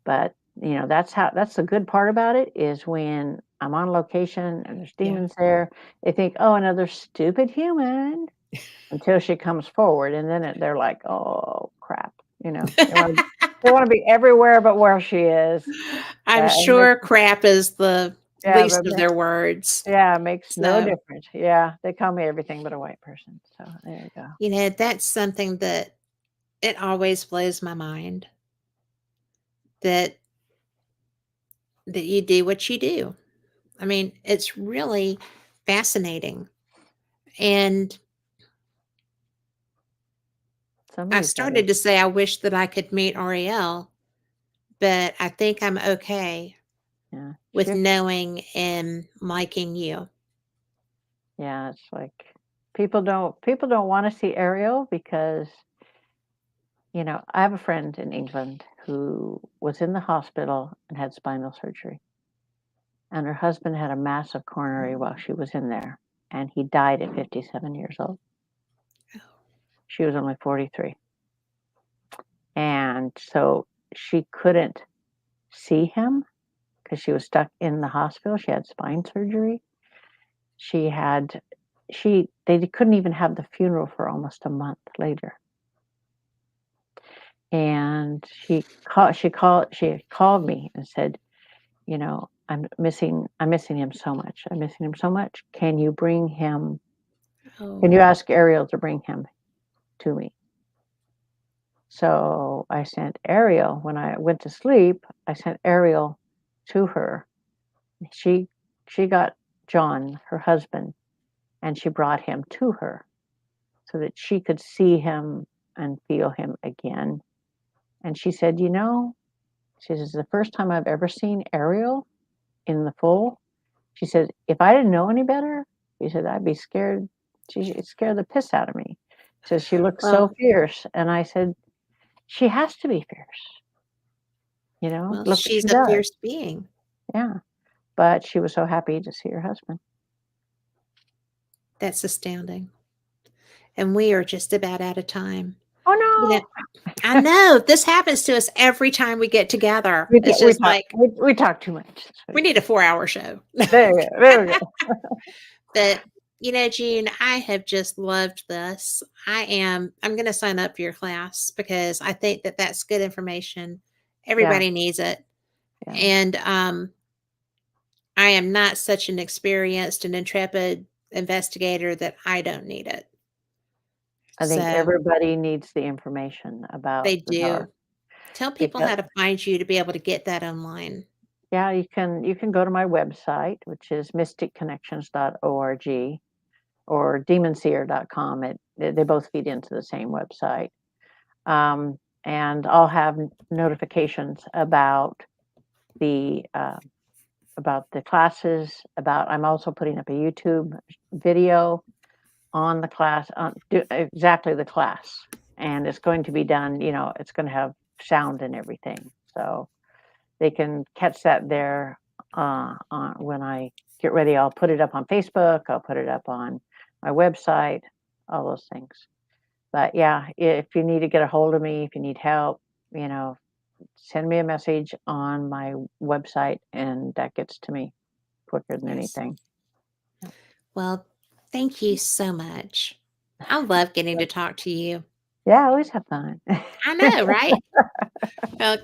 S3: But that's the good part about it, is when I'm on location and there's demons there, they think, oh, another stupid human, until she comes forward, and then they're like, oh crap, they want to be everywhere but where she is.
S2: I'm sure crap is the least of their words.
S3: Yeah, it makes no difference. Yeah, they call me everything but a white person. So there you go.
S2: That's something that it always blows my mind, that you do what you do. I mean, it's really fascinating. And I started to say I wish that I could meet Ariel, but I think I'm okay with knowing and liking you.
S3: Yeah, it's like people don't want to see Ariel because I have a friend in England who was in the hospital and had spinal surgery. And her husband had a massive coronary while she was in there, and he died at 57 years old. She was only 43. And so she couldn't see him because she was stuck in the hospital. She had spine surgery. They couldn't even have the funeral for almost a month later. And she called me and said, I'm missing him so much. I'm missing him so much. Can you bring him? Can you ask Ariel to bring him to me? So I sent Ariel, when I went to sleep, I sent Ariel to her. She got John, her husband, and she brought him to her so that she could see him and feel him again. And she said, she says, the first time I've ever seen Ariel in the full. She said, if I didn't know any better, she said, I'd be scared. She scared the piss out of me. So she looks so fierce. And I said, she has to be fierce.
S2: Look, she's a fierce being.
S3: Yeah. But she was so happy to see her husband.
S2: That's astounding. And we are just about out of time.
S3: Oh, no.
S2: I know. This happens to us every time we get together. It's just
S3: we talk too much.
S2: We need a 4-hour show.
S3: There we go.
S2: But, Jean, I have just loved this. I'm going to sign up for your class because I think that that's good information. Everybody needs it. Yeah. And I am not such an experienced and intrepid investigator that I don't need it.
S3: I think
S2: So
S3: everybody needs the information about
S2: they
S3: the dark.
S2: do. Tell people
S3: Because
S2: how to find you to be able to get that online.
S3: yeah, you can go to my website, which is mysticconnections.org or demonseer.com. They both feed into the same website. And I'll have notifications the uh, about the classes. I'm also putting up a YouTube video on the class, on exactly the class, and it's going to be done. It's going to have sound and everything, so they can catch that there. When I get ready, I'll put it up on Facebook. I'll put it up on my website. All those things. But yeah, if you need to get a hold of me, if you need help, you know, send me a message on my website, and that gets to me quicker than
S2: Yes.
S3: anything.
S2: Well, thank you so much. I love getting to talk to you.
S3: Yeah, I always have fun.
S2: I know, right?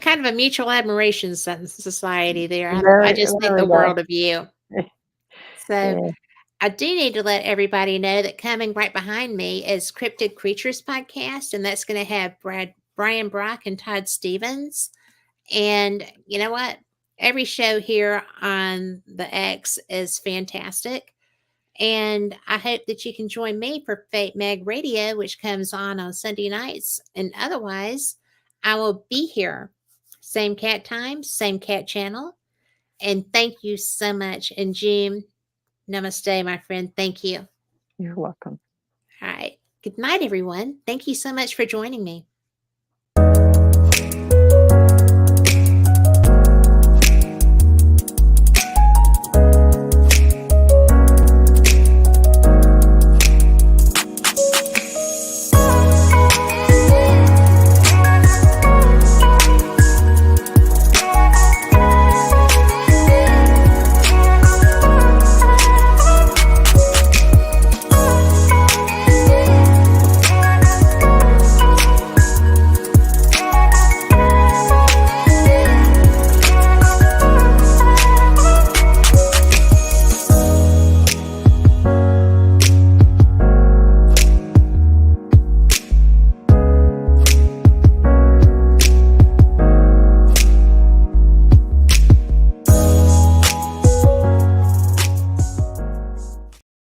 S2: Kind of a mutual admiration society there. I
S3: Very,
S2: just think
S3: very
S2: the
S3: nice.
S2: world of you. So
S3: Yeah.
S2: I do need to let everybody know that coming right behind me is Cryptid Creatures podcast, and that's going to have Brian Brock and Todd Stevens. And you know what? Every show here on the X is fantastic. And I hope that you can join me for Fate Mag Radio, which comes on Sunday nights. And otherwise, I will be here. Same cat time, same cat channel. And thank you so much. And Jim, namaste, my friend. Thank you.
S3: You're welcome.
S2: All right. Good night, everyone. Thank you so much for joining me.